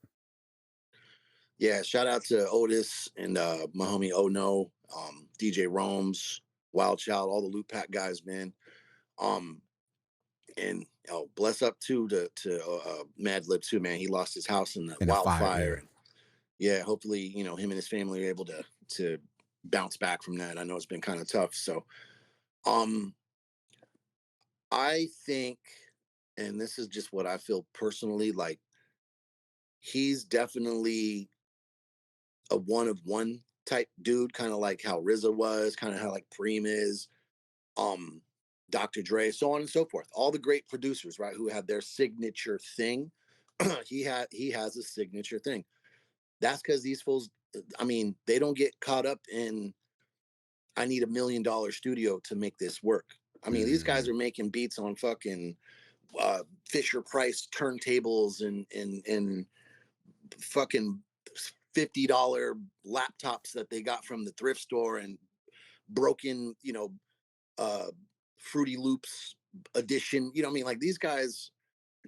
Yeah, shout out to Otis and my homie Oh No, DJ Rome's, Wild Child, all the Loop Pack guys, man. Um, and bless up too to Mad Lib too, man. He lost his house in that In the fire, wildfire, yeah. and yeah, hopefully him and his family are able to bounce back from that. I know it's been kind of tough, so um, I think, and this is just what I feel personally, like he's definitely a one of one type dude, kind of like how RZA was, kind of how like Preem is, um, Dr. Dre, so on and so forth. All the great producers, right, who have their signature thing. He has a signature thing. That's because these fools, I mean, they don't get caught up in I need $1 million studio to make this work. I mean, these guys Mhm. are making beats on fucking Fisher Price turntables and fucking $50 laptops that they got from the thrift store and broken, uh Fruity Loops edition. You know what I mean? Like these guys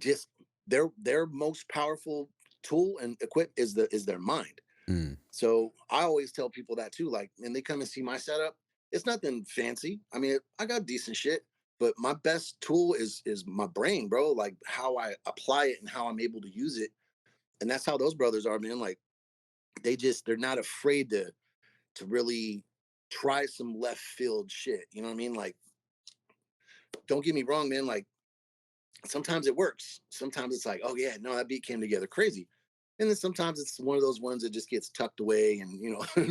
just their most powerful tool and equip is their mind. Mm. So I always tell people that too. Like, when they come and see my setup, it's nothing fancy. I mean, I got decent shit, but my best tool is my brain, bro. Like how I apply it and how I'm able to use it. And that's how those brothers are, man. Like they're not afraid to really try some left field shit. You know what I mean? Like, don't get me wrong, man. Like sometimes it works. Sometimes it's like, oh yeah, no, that beat came together crazy. And then sometimes it's one of those ones that just gets tucked away and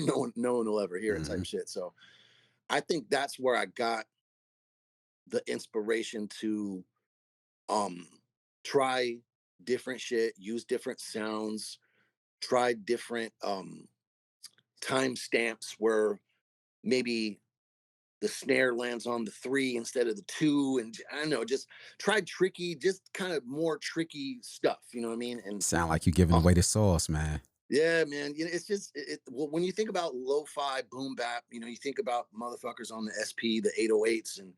no one will ever hear it type Mhm. shit. So I think that's where I got the inspiration to um try different shit, use different sounds, try different time stamps where maybe the snare lands on the 3 instead of the 2, and I don't know, just tried tricky, just kind of more tricky stuff, you know what I mean? And Sound like you giving uh, away the sauce, man. yeah, man, it's just well, when you think about lo-fi boom bap, you think about motherfuckers on the SP, the 808s, and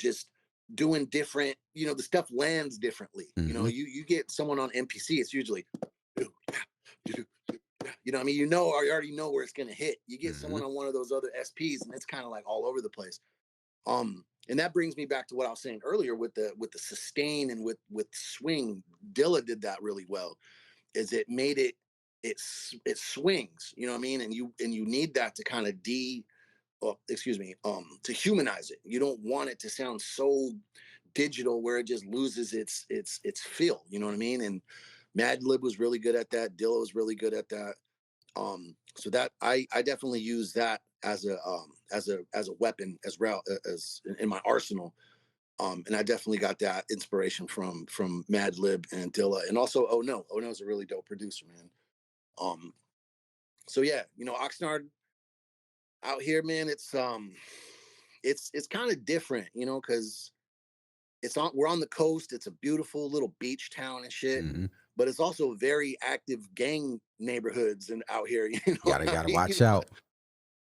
just doing different, the stuff lands differently. Mhm. You get someone on MPC, it's usually I mean, or you already know where it's gonna hit. You get someone Mhm. on one of those other SPs, and it's kind of like all over the place. And that brings me back to what I was saying earlier with the sustain and with swing. Dilla did that really well. Is it made it swings, you know what I mean? And you need that to kind of excuse me, to humanize it. You don't want it to sound so digital where it just loses its feel. You know what I mean? And Madlib was really good at that. Dilla was really good at that. So that I definitely use that as a weapon as well as in my arsenal. And I definitely got that inspiration from Madlib and Dilla, and also Oh No is a really dope producer, man. Um, so yeah, Oxnard out here, man, it's kind of different, because we're on the coast. It's a beautiful little beach town and shit, Hmm. but it's also very active gang neighborhoods and out here. You know what I Gotta watch mean? out.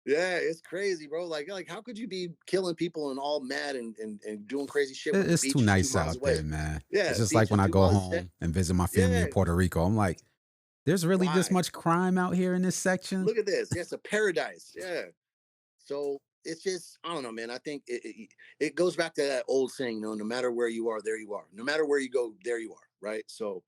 Yeah, it's crazy, bro. Like how could you be killing people and all mad and doing crazy shit when the It's too beach is two nice miles out away? there, man. It's Yeah, just like beach when is I 2 go miles. home and visit my family Yeah, in Puerto Rico. I'm like, there's really this right. much crime out here in this section. Look at this. Yeah, it's a paradise. Yeah. So it's just, I don't know, man. I think it goes back to that old saying, no matter where you are, there you are. No matter where you go, there you are. Right. So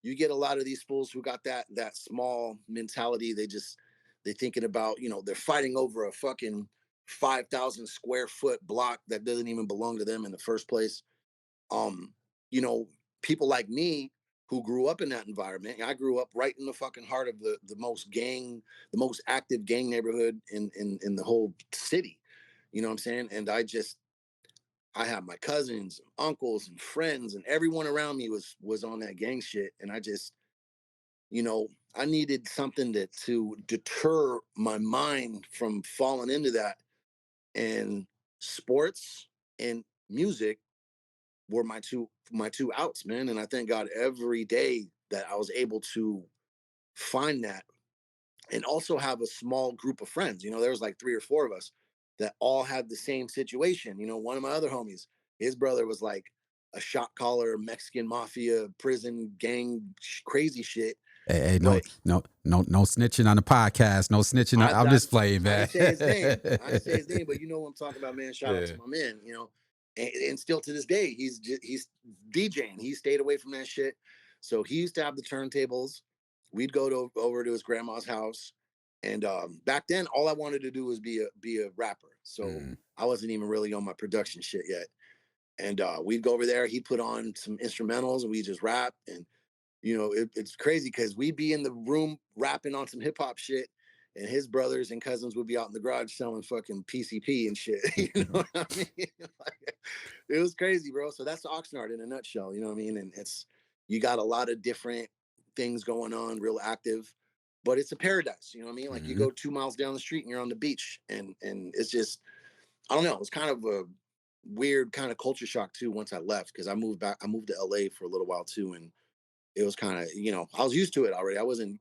you get a lot of these fools who got that small mentality. They thinking about, they're fighting over a fucking 5,000 square foot block that doesn't even belong to them in the first place. um you know People like me who grew up in that environment. I grew up right in the fucking heart of the most active gang neighborhood in the whole city. You know what I'm saying? And I have my cousins, uncles, and friends, and everyone around me was on that gang shit. And you know I needed something to deter my mind from falling into that. And sports and music were my two outs, man. And I thank God every day that I was able to find that, and also have a small group of friends. There was like 3 or 4 of us that all had the same situation. One of my other homies, his brother was like a shot caller, Mexican mafia, prison gang, crazy shit. Hey, no, But no, no, no snitching on the podcast. No snitching. I'm I just playing, I man. didn't say his name. I didn't say his name, but you know what I'm talking about, man. Shout out to Yeah. my man. And still to this day, he's DJing. He stayed away from that shit. So he used to have the turntables. We'd go over to his grandma's house, and back then, all I wanted to do was be a rapper. So Mm. I wasn't even really on my production shit yet. And we'd go over there. He'd put on some instrumentals, and we just rap. And it's crazy because we'd be in the room rapping on some hip hop shit, and his brothers and cousins would be out in the garage selling fucking PCP and shit. You know what I mean? Like, it was crazy, bro. So that's Oxnard in a nutshell. You know what I mean? And you got a lot of different things going on, real active, but it's a paradise. You know what I mean? Like you Hmm. go 2 miles down the street and you're on the beach, and it's just, I don't know. It's kind of a weird kind of culture shock too once I left, because I moved to LA for a little while too. And it was kind of, I was used to it already. I wasn't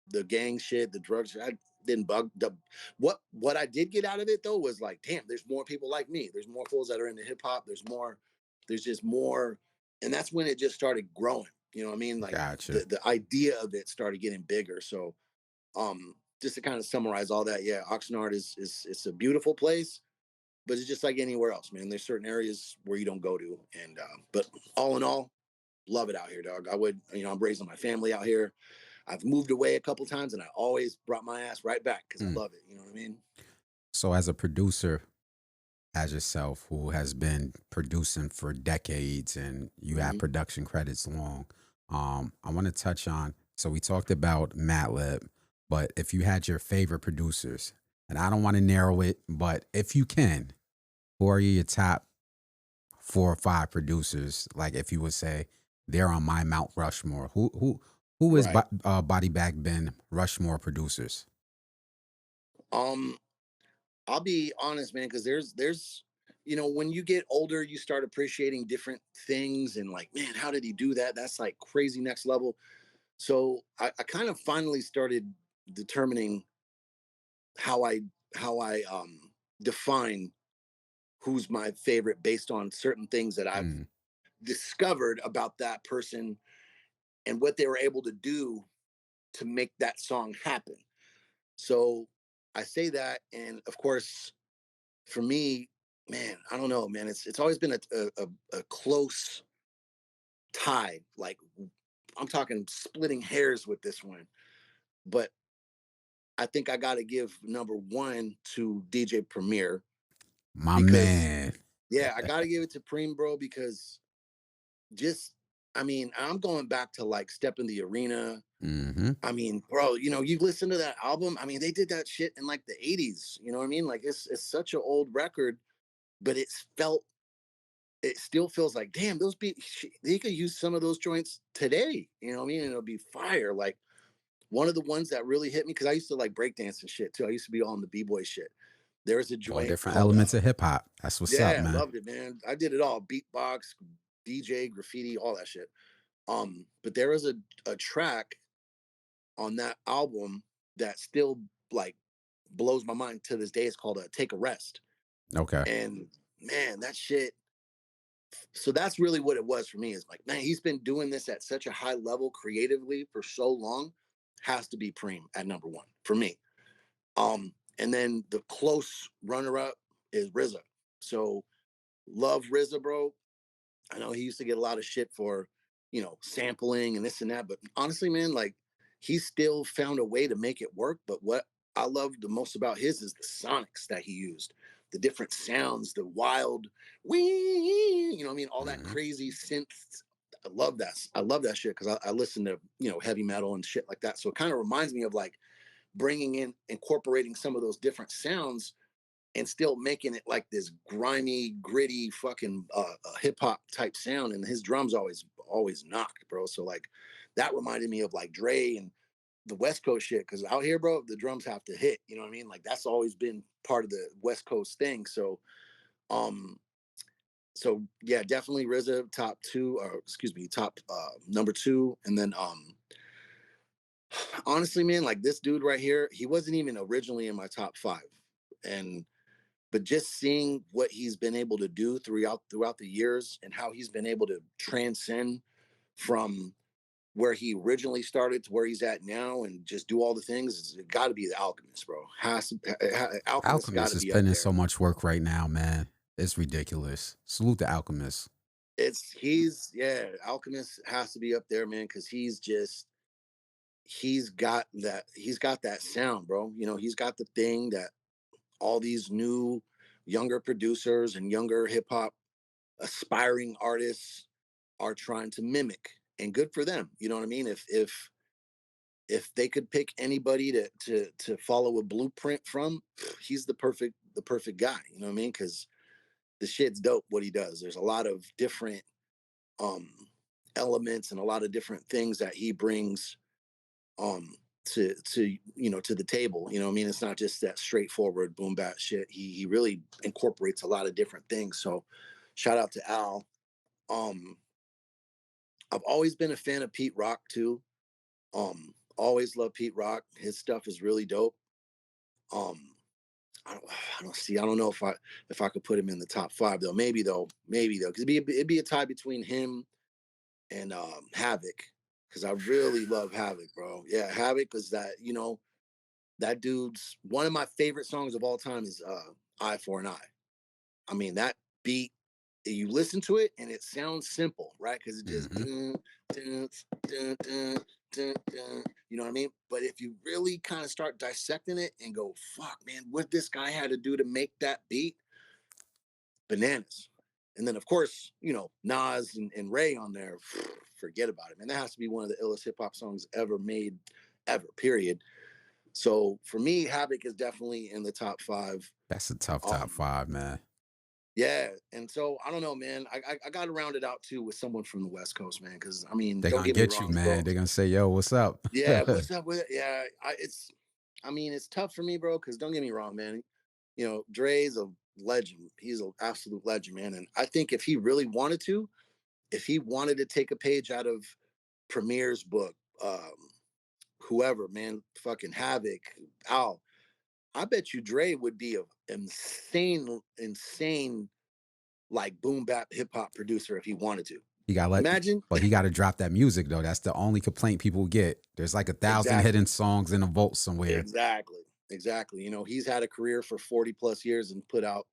the gang shit, the drugs. I didn't bug the what I did get out of it though was like, damn, there's more people like me. There's more fools that are into hip hop. There's just more. And that's when it just started growing. You know what I mean? Like Gotcha. the idea of it started getting bigger. So just to kind of summarize all that, yeah, Oxnard is it's a beautiful place, but it's just like anywhere else, man. There's certain areas where you don't go to. And but all in all, love it out here, dog. I'm raising my family out here. I've moved away a couple times, and I always brought my ass right back because I Mm. love it. You know what I mean? So, as a producer, as yourself, who has been producing for decades, and you have Mm-hmm. production credits long, I want to touch on. So, we talked about Matlab, but if you had your favorite producers, and I don't want to narrow it, but if you can, who are your top 4 or 5 producers? Like, if you would say they're on my Mount Rushmore, who is Right. Body Bag Ben Rushmore producers? Um, I'll be honest, man, because there's when you get older, you start appreciating different things, and like, man, how did he do that? That's like crazy next level. So I kind of finally started determining how I define who's my favorite based on certain things that I've Mm. discovered about that person and what they were able to do to make that song happen. So I say that, and of course, for me, man, I don't know, man. It's always been a close tie. Like I'm talking splitting hairs with this one, but I think I got to give number one to DJ Premier My because, man. yeah, I got to give it to Preem, bro, because just, I mean, I'm going back to like Step in the Arena. Mm-hmm. I mean, bro, you listen to that album. I mean, they did that shit in like the 80s. You know what I mean? Like it's such an old record, but it still feels like, damn, those beats, they could use some of those joints today. You know what I mean? And it'll be fire. Like one of the ones that really hit me, because I used to like breakdance and shit too. I used to be all in the B-boy shit. There was a All joint different called elements of hip hop. That's what's up, yeah, man. loved it, man. I did it all. Beatbox, DJ, graffiti, all that shit. But there was a track on that album that still like blows my mind to this day. It's called Take a Rest. Okay. And man, that shit. So that's really what it was for me. Is like, man, he's been doing this at such a high level creatively for so long. Has to be Preem at number one for me. And then the close runner up is RZA. So love RZA, bro. I know he used to get a lot of shit for, sampling and this and that, but honestly, man, like he still found a way to make it work. But what I love the most about his is the sonics that he used, the different sounds, the wild, wee, you know what I mean? All that Mm-hmm. crazy synth. I love that. I love that shit because I listen to, heavy metal and shit like that. So it kind of reminds me of like bringing in, incorporating some of those different sounds and still making it like this grimy, gritty, fucking hip hop type sound. And his drums always knocked, bro. So like that reminded me of like Dre and the West Coast shit. Cause out here, bro, the drums have to hit. You know what I mean? Like that's always been part of the West Coast thing. Um, so yeah, definitely RZA top two, or excuse me, top number two, and then honestly, man, like this dude right here, he wasn't even originally in my top five, and but just seeing what he's been able to do throughout the years and how he's been able to transcend from where he originally started to where he's at now and just do all the things, it got to be the Alchemist, bro. Alchemist got Alchemist to is be up spending there. so much work right now, man. It's ridiculous. Salute the Alchemist. Yeah, Alchemist has to be up there, man, because he's got that sound, bro. He's got the thing that all these new younger producers and younger hip hop aspiring artists are trying to mimic, and good for them. You know what I mean? If they could pick anybody to follow a blueprint from, he's the perfect guy. You know what I mean? Because the shit's dope what he does. There's a lot of different um elements and a lot of different things that he brings um to the table. You know what I mean? It's not just that straightforward boom bat shit. He really incorporates a lot of different things. So shout out to Al. um I've always been a fan of Pete Rock too. Always love Pete Rock. His stuff is really dope. Um, I don't know if I could put him in the top five though. Maybe though, because it'd be a tie between him and Havoc. Because I really love Havoc, bro. Yeah, Havoc is that dude's one of my favorite songs of all time is Eye for an Eye. I mean, that beat, you listen to it and it sounds simple, right? Because it just, Mm-hmm. dun, dun, dun, dun, dun, you know what I mean? But if you really kind of start dissecting it and go, fuck, man, what this guy had to do to make that beat, bananas. And then, of course, Nas and Ray on there, forget about it, man. That has to be one of the illest hip hop songs ever made, ever, period. So for me, Havoc is definitely in the top five. That's a tough top Um, five, man. Yeah, and so I don't know, man. I got to round it out too with someone from the West Coast, man. Because I mean, They're don't gonna get me get you, wrong, man. bro. They're gonna say, yo, what's up? Yeah, what's up with it? Yeah, I mean, it's tough for me, bro. Because don't get me wrong, man. Dre's a legend. He's an absolute legend, man. And I think if he really wanted to, if he wanted to take a page out of Premier's book, whoever, man, fucking Havoc, Al, I bet you Dre would be a insane like boom bap hip hop producer if he wanted to. He got let, Imagine. but he got to drop that music though. That's the only complaint people get. There's like 1,000 hidden Exactly. sonk in a vault somewhere. Exactly. Exactly. He's had a career for 40 plus years and put out,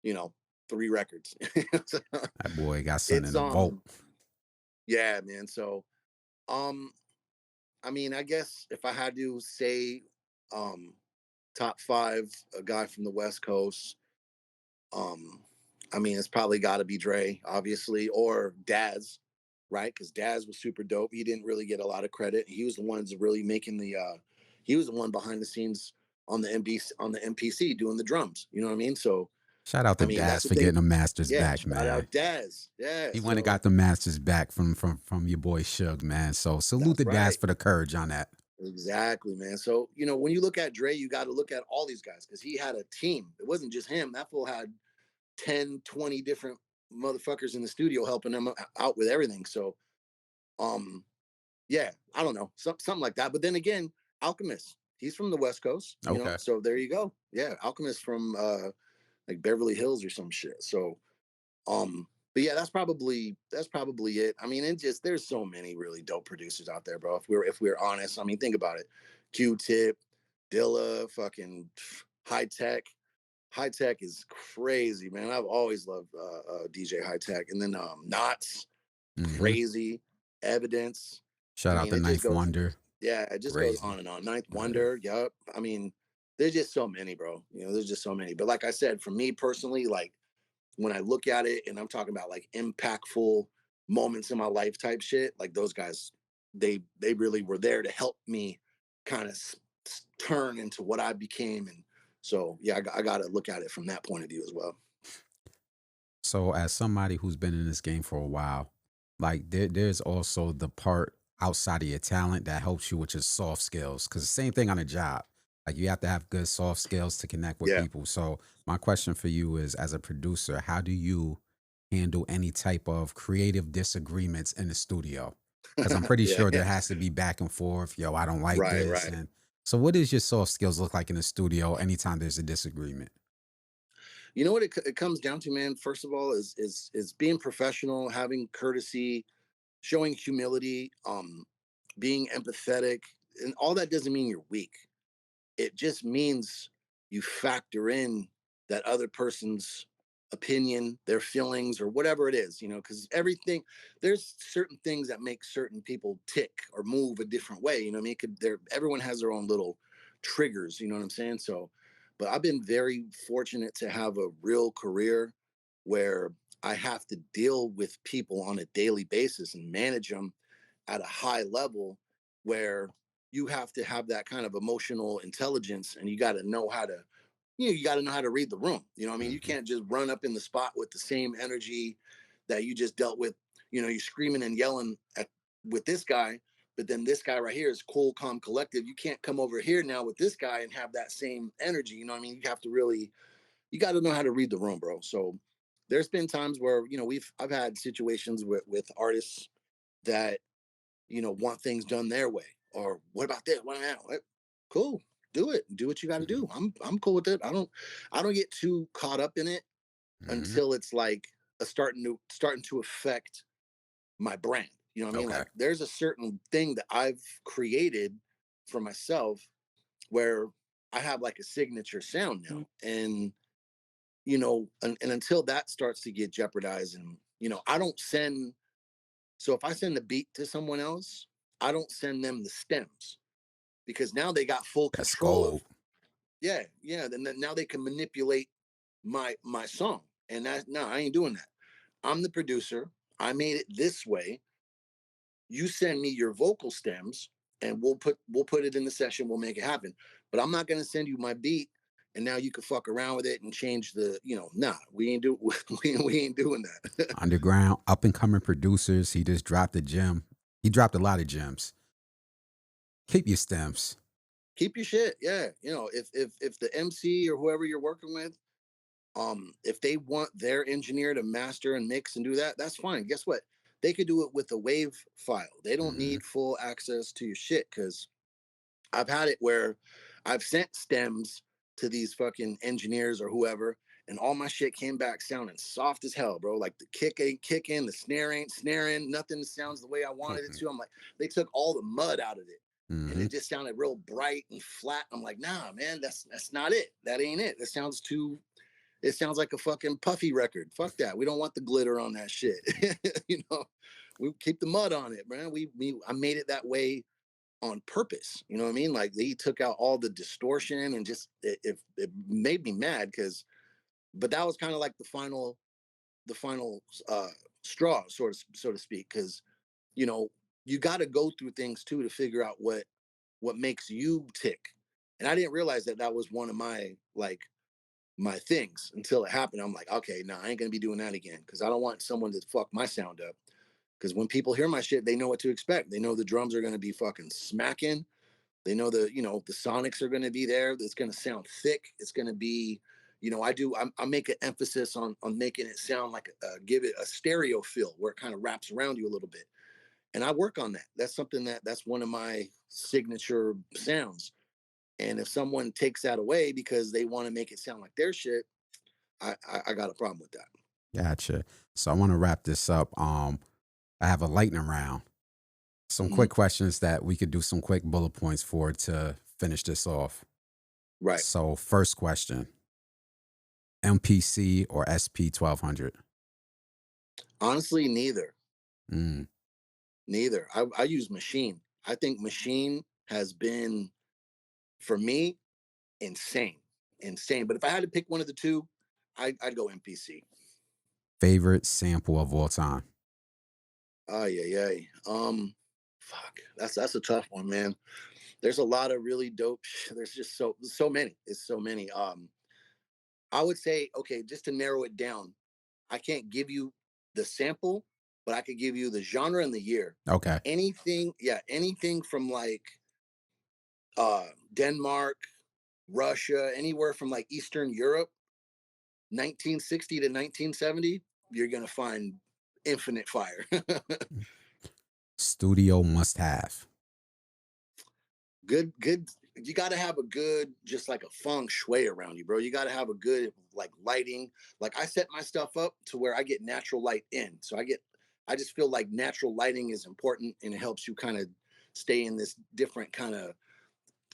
you know, three records. So, That boy got something it's in a vault. yeah, man. So um I mean, I guess if I had to say Um, top five, a guy from the West Coast. Um, I mean, it's probably got to be Dre, obviously, or Daz, right? Because Daz was super dope. He didn't really get a lot of credit. He was the ones really making the. He was the one behind the scenes on the MPC doing the drums. You know what I mean? So, Shout out I to mean, that's Daz the for thing. getting the masters Yeah, back, shout man. out Daz. Yeah, He went and so got the masters back from your boy Suge, man. So salute that's to Daz right. for the courage on that. Exactly, man. So, when you look at Dre, you got to look at all these guys because he had a team. It wasn't just him. That fool had 10, 20 different motherfuckers in the studio helping him out with everything. So, um, yeah, I don't know, something like that. But then again, Alchemist, he's from the West Coast, Okay. so there you go. Yeah, Alchemist from like Beverly Hills or some shit. So, but yeah, that's probably it. I mean, it just there's so many really dope producers out there, bro. If we're honest, I mean, think about it. Q-Tip, Dilla, fucking High Tech. High Tech is crazy, man. I've always loved DJ High Tech, and then Knots, Hmm. crazy Evidence. I Shout out mean, to it just Ninth goes, Wonder. yeah, it just goes Crazy. on and on. Ninth Yeah. Wonder, yep. I mean, there's just so many, bro. There's just so many. But like I said, for me personally, like when I look at it, and I'm talking about like impactful moments in my life type shit, like those guys, they really were there to help me kind of turn into what I became. And so yeah, I got to look at it from that point of view as well. So as somebody who's been in this game for a while, like there's also the part outside of your talent that helps you with your soft skills. Cause the same thing on a job. Like you have to have good soft skills to connect with Yeah. people. So my question for you is as a producer, how do you handle any type of creative disagreements in the studio? Because I'm pretty Yeah. sure there has to be back and forth. Yo, I don't like Right, this. right. And so what does your soft skills look like in the studio anytime there's a disagreement? You know what it comes down to, man. First of all, is being professional, having courtesy, showing humility, being empathetic, and all that doesn't mean you're weak. It just means you factor in that other person's opinion, their feelings, or whatever it is, because there's certain things that make certain people tick or move a different way. You know what I mean? Everyone has their own little triggers, you know what I'm saying? So, but I've been very fortunate to have a real career where I have to deal with people on a daily basis and manage them at a high level where you have to have that kind of emotional intelligence, and you got to know how to you got to know how to read the room. You know what I mean? You Hmm. can't just run up in the spot with the same energy that you just dealt with. You're screaming and yelling with this guy, but then this guy right here is cool, calm, collective. You can't come over here now with this guy and have that same energy. You know what I mean? You got to know how to read the room, bro. So there's been times where I've had situations with artists that want things done their way. Or what about this? What now? Cool. Do it. Do what you got to do. I'm cool with it. I don't get too caught up in it Hmm. until it's like starting to affect my brand. You know what I mean? Okay. Like there's a certain thing that I've created for myself where I have like a signature sound now. And and until that starts to get jeopardized, and I don't send so if I send the beat to someone else, I don't send them the stems because now they got full That's control of. gold. Yeah, yeah. Then now they can manipulate my song, and that no, I ain't doing that. I'm the producer. I made it this way. You send me your vocal stems, and we'll put it in the session. We'll make it happen. But I'm not gonna send you my beat, and now you can fuck around with it and change the. Nah, we ain't do we ain't doing that. Underground, up and coming producers. He just dropped a gem. He dropped a lot of gems. Keep your stems. Keep your shit. Yeah, if the MC or whoever you're working with, if they want their engineer to master and mix and do that, that's fine. Guess what? They could do it with a wave file. They don't Hmm. need full access to your shit. Because I've had it where I've sent stems to these fucking engineers or whoever, and all my shit came back sounding soft as hell, bro. Like the kick ain't kicking, the snare ain't snaring, nothing sounds the way I wanted it to. I'm like, they took all the mud out of it. And Hmm. it just sounded real bright and flat. I'm like, nah, man, that's not it. That ain't it. It sounds like a fucking Puffy record. Fuck that. We don't want the glitter on that shit. you know, we keep the mud on it, man. I made it that way on purpose. You know what I mean? Like he took out all the distortion and just it made me mad because, but that was kind of like the final straw, so to speak, because you know you got to go through things too to figure out what makes you tick. And I didn't realize that that was one of my things until it happened. I'm like, okay, no, I ain't gonna be doing that again because I don't want someone to fuck my sound up. Because when people hear my shit, they know what to expect. They know the drums are gonna be fucking smacking. They know the sonics are gonna be there. It's gonna sound thick. It's gonna be, I make an emphasis on making it sound like give it a stereo feel where it kind of wraps around you a little bit. And I work on that. That's something that's one of my signature sounds. And if someone takes that away because they want to make it sound like their shit, I got a problem with that. Gotcha. So I want to wrap this up. I have a lightning round. Some Hmm. quick questions that we could do some quick bullet points for to finish this off. Right. So first question: MPC or SP 1200? Honestly, neither. Mm, Neither. I use Machine. I think Machine has been, for me, insane. Insane. But if I had to pick one of the two, I'd go MPC. favorite sample of all time? Oh yeah, yeah. Fuck. That's a tough one, man. There's a lot of really dope. There's just so many. It's so many. I would say, okay, just to narrow it down, I can't give you the sample, but I could give you the genre and the year. Okay. Anything, yeah, anything from like Denmark, Russia, anywhere from like Eastern Europe, 1960 to 1970, you're gonna find infinite fire. Studio must have. Good. You got to have a good, just like a feng shui around you, bro. You got to have a good like lighting. Like I set my stuff up to where I get natural light in, so I just feel like natural lighting is important, and it helps you kind of stay in this different kind of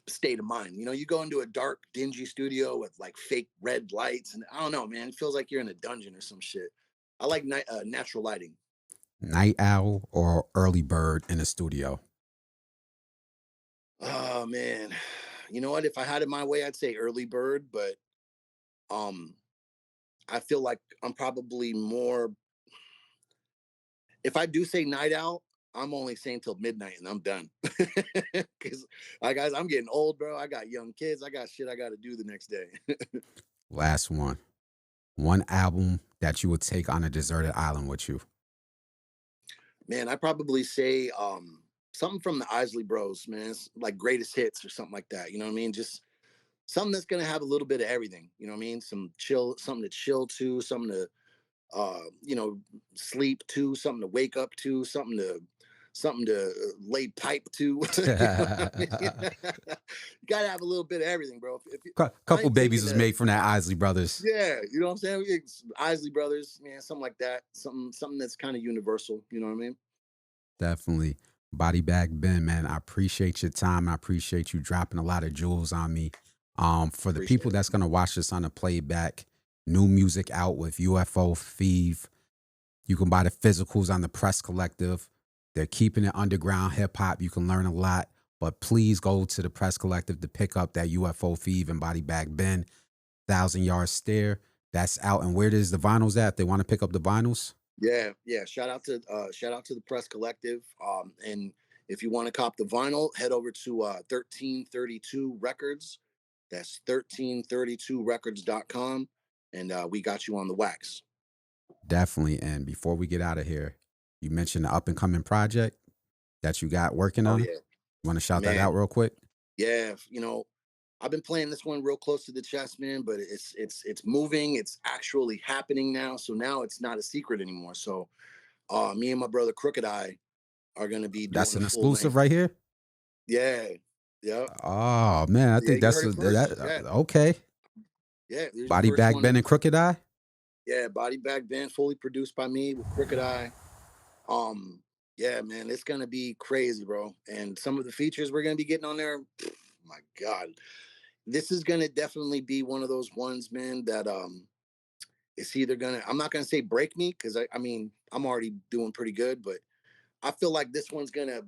state of mind. You go into a dark, dingy studio with like fake red lights, and I don't know, man. It feels like you're in a dungeon or some shit. I like natural lighting. Night owl or early bird in the studio? Oh man, you know what? If I had it my way, I'd say early bird, but um, I feel like I'm probably more. If I do say night owl, I'm only saying till midnight and I'm done. Because, guys, I'm getting old, bro. I got young kids. I got shit I got to do the next day. Last one. One album that you would take on a deserted island with you. Man, I probably say something from the Isley Bros, man. It's like greatest hits or something like that. You know what I mean? Just something that's gonna have a little bit of everything. You know what I mean? Something to chill to, something to uh, you know, sleep to, something to wake up to, something to lay pipe to. You know what I mean? You gotta have a little bit of everything, bro. I Couple ain't babies taking was the made from that Isley Brothers. yeah, you know what I'm saying? It's Isley Brothers, man, something like that. Something that's kind of universal. You know what I mean? Definitely. Body Bag Ben, man, I appreciate your time. I appreciate you dropping a lot of jewels on me. For the Appreciate people it. that's gonna watch this on the playback, new music out with UFO Fev. You can buy the physicals on the Press Collective. They're keeping it underground hip hop. You can learn a lot, but please go to the Press Collective to pick up that UFO Fev and Body Bag Ben, Thousand Yard Stare. That's out. And where is the vinyls at? If they want to pick up the vinyls. Yeah, yeah. Shout out to the Press Collective. And if you want to cop the vinyl, head over to 1332 Records. That's 1332records.com. And we got you on the wax. Definitely. And before we get out of here, you mentioned the up and coming project that you got working Oh on. yeah, You want to shout that out man. real quick? Yeah, I've been playing this one real close to the chest, man, but it's moving, it's actually happening now. So now it's not a secret anymore. So me and my brother Crooked Eye are gonna be That's doing a an full exclusive length. right here. Yeah. Yep. Oh man, I Yeah, think you that's heard it first. Yeah. okay. Yeah, there's your Body first Bag one. Ben and Crooked Eye. Yeah, Body Bag Band, fully produced by me with Crooked Eye. Um, yeah, man, it's gonna be crazy, bro. And some of the features we're gonna be getting on there, my God, this is gonna definitely be one of those ones, man, that it's either gonna. I'm not gonna say break me because I mean I'm already doing pretty good, but I feel like this one's gonna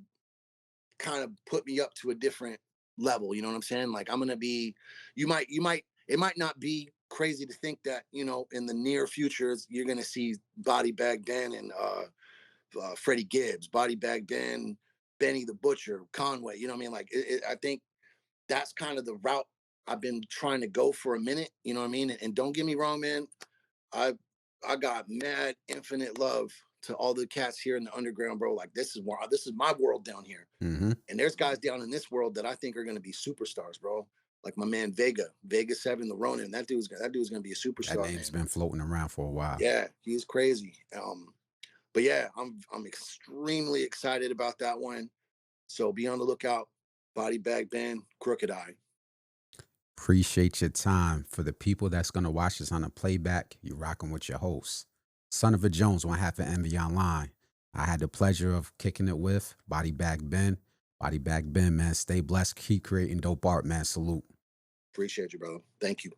kind of put me up to a different level. You know what I'm saying? Like I'm gonna be, it might not be crazy to think that, you know, in the near future you're gonna see Body Bag Ben and Freddie Gibbs, Body Bag Ben, Benny the Butcher, Conway. You know what I mean? Like I think that's kind of the route I've been trying to go for a minute. You know what I mean? And don't get me wrong, man. I I got mad infinite love to all the cats here in the underground, bro. Like this is my world down here. Mm-hmm. And there's guys down in this world that I think are gonna be superstars, bro. Like my man Vega 7, the Ronin. That dude's gonna be a That superstar, name's man. been floating around for a while. Yeah, he's crazy. But yeah, I'm extremely excited about that one. So be on the lookout. Body Bag Band, Crooked Eye. Appreciate your time. For the people that's going to watch this on a playback, you're rocking with your host, Son of a Jones, one half of Enveonline. I had the pleasure of kicking it with Body Bag Ben. Body Bag Ben, man. Stay blessed. Keep creating dope art, man. Salute. Appreciate you, brother. Thank you.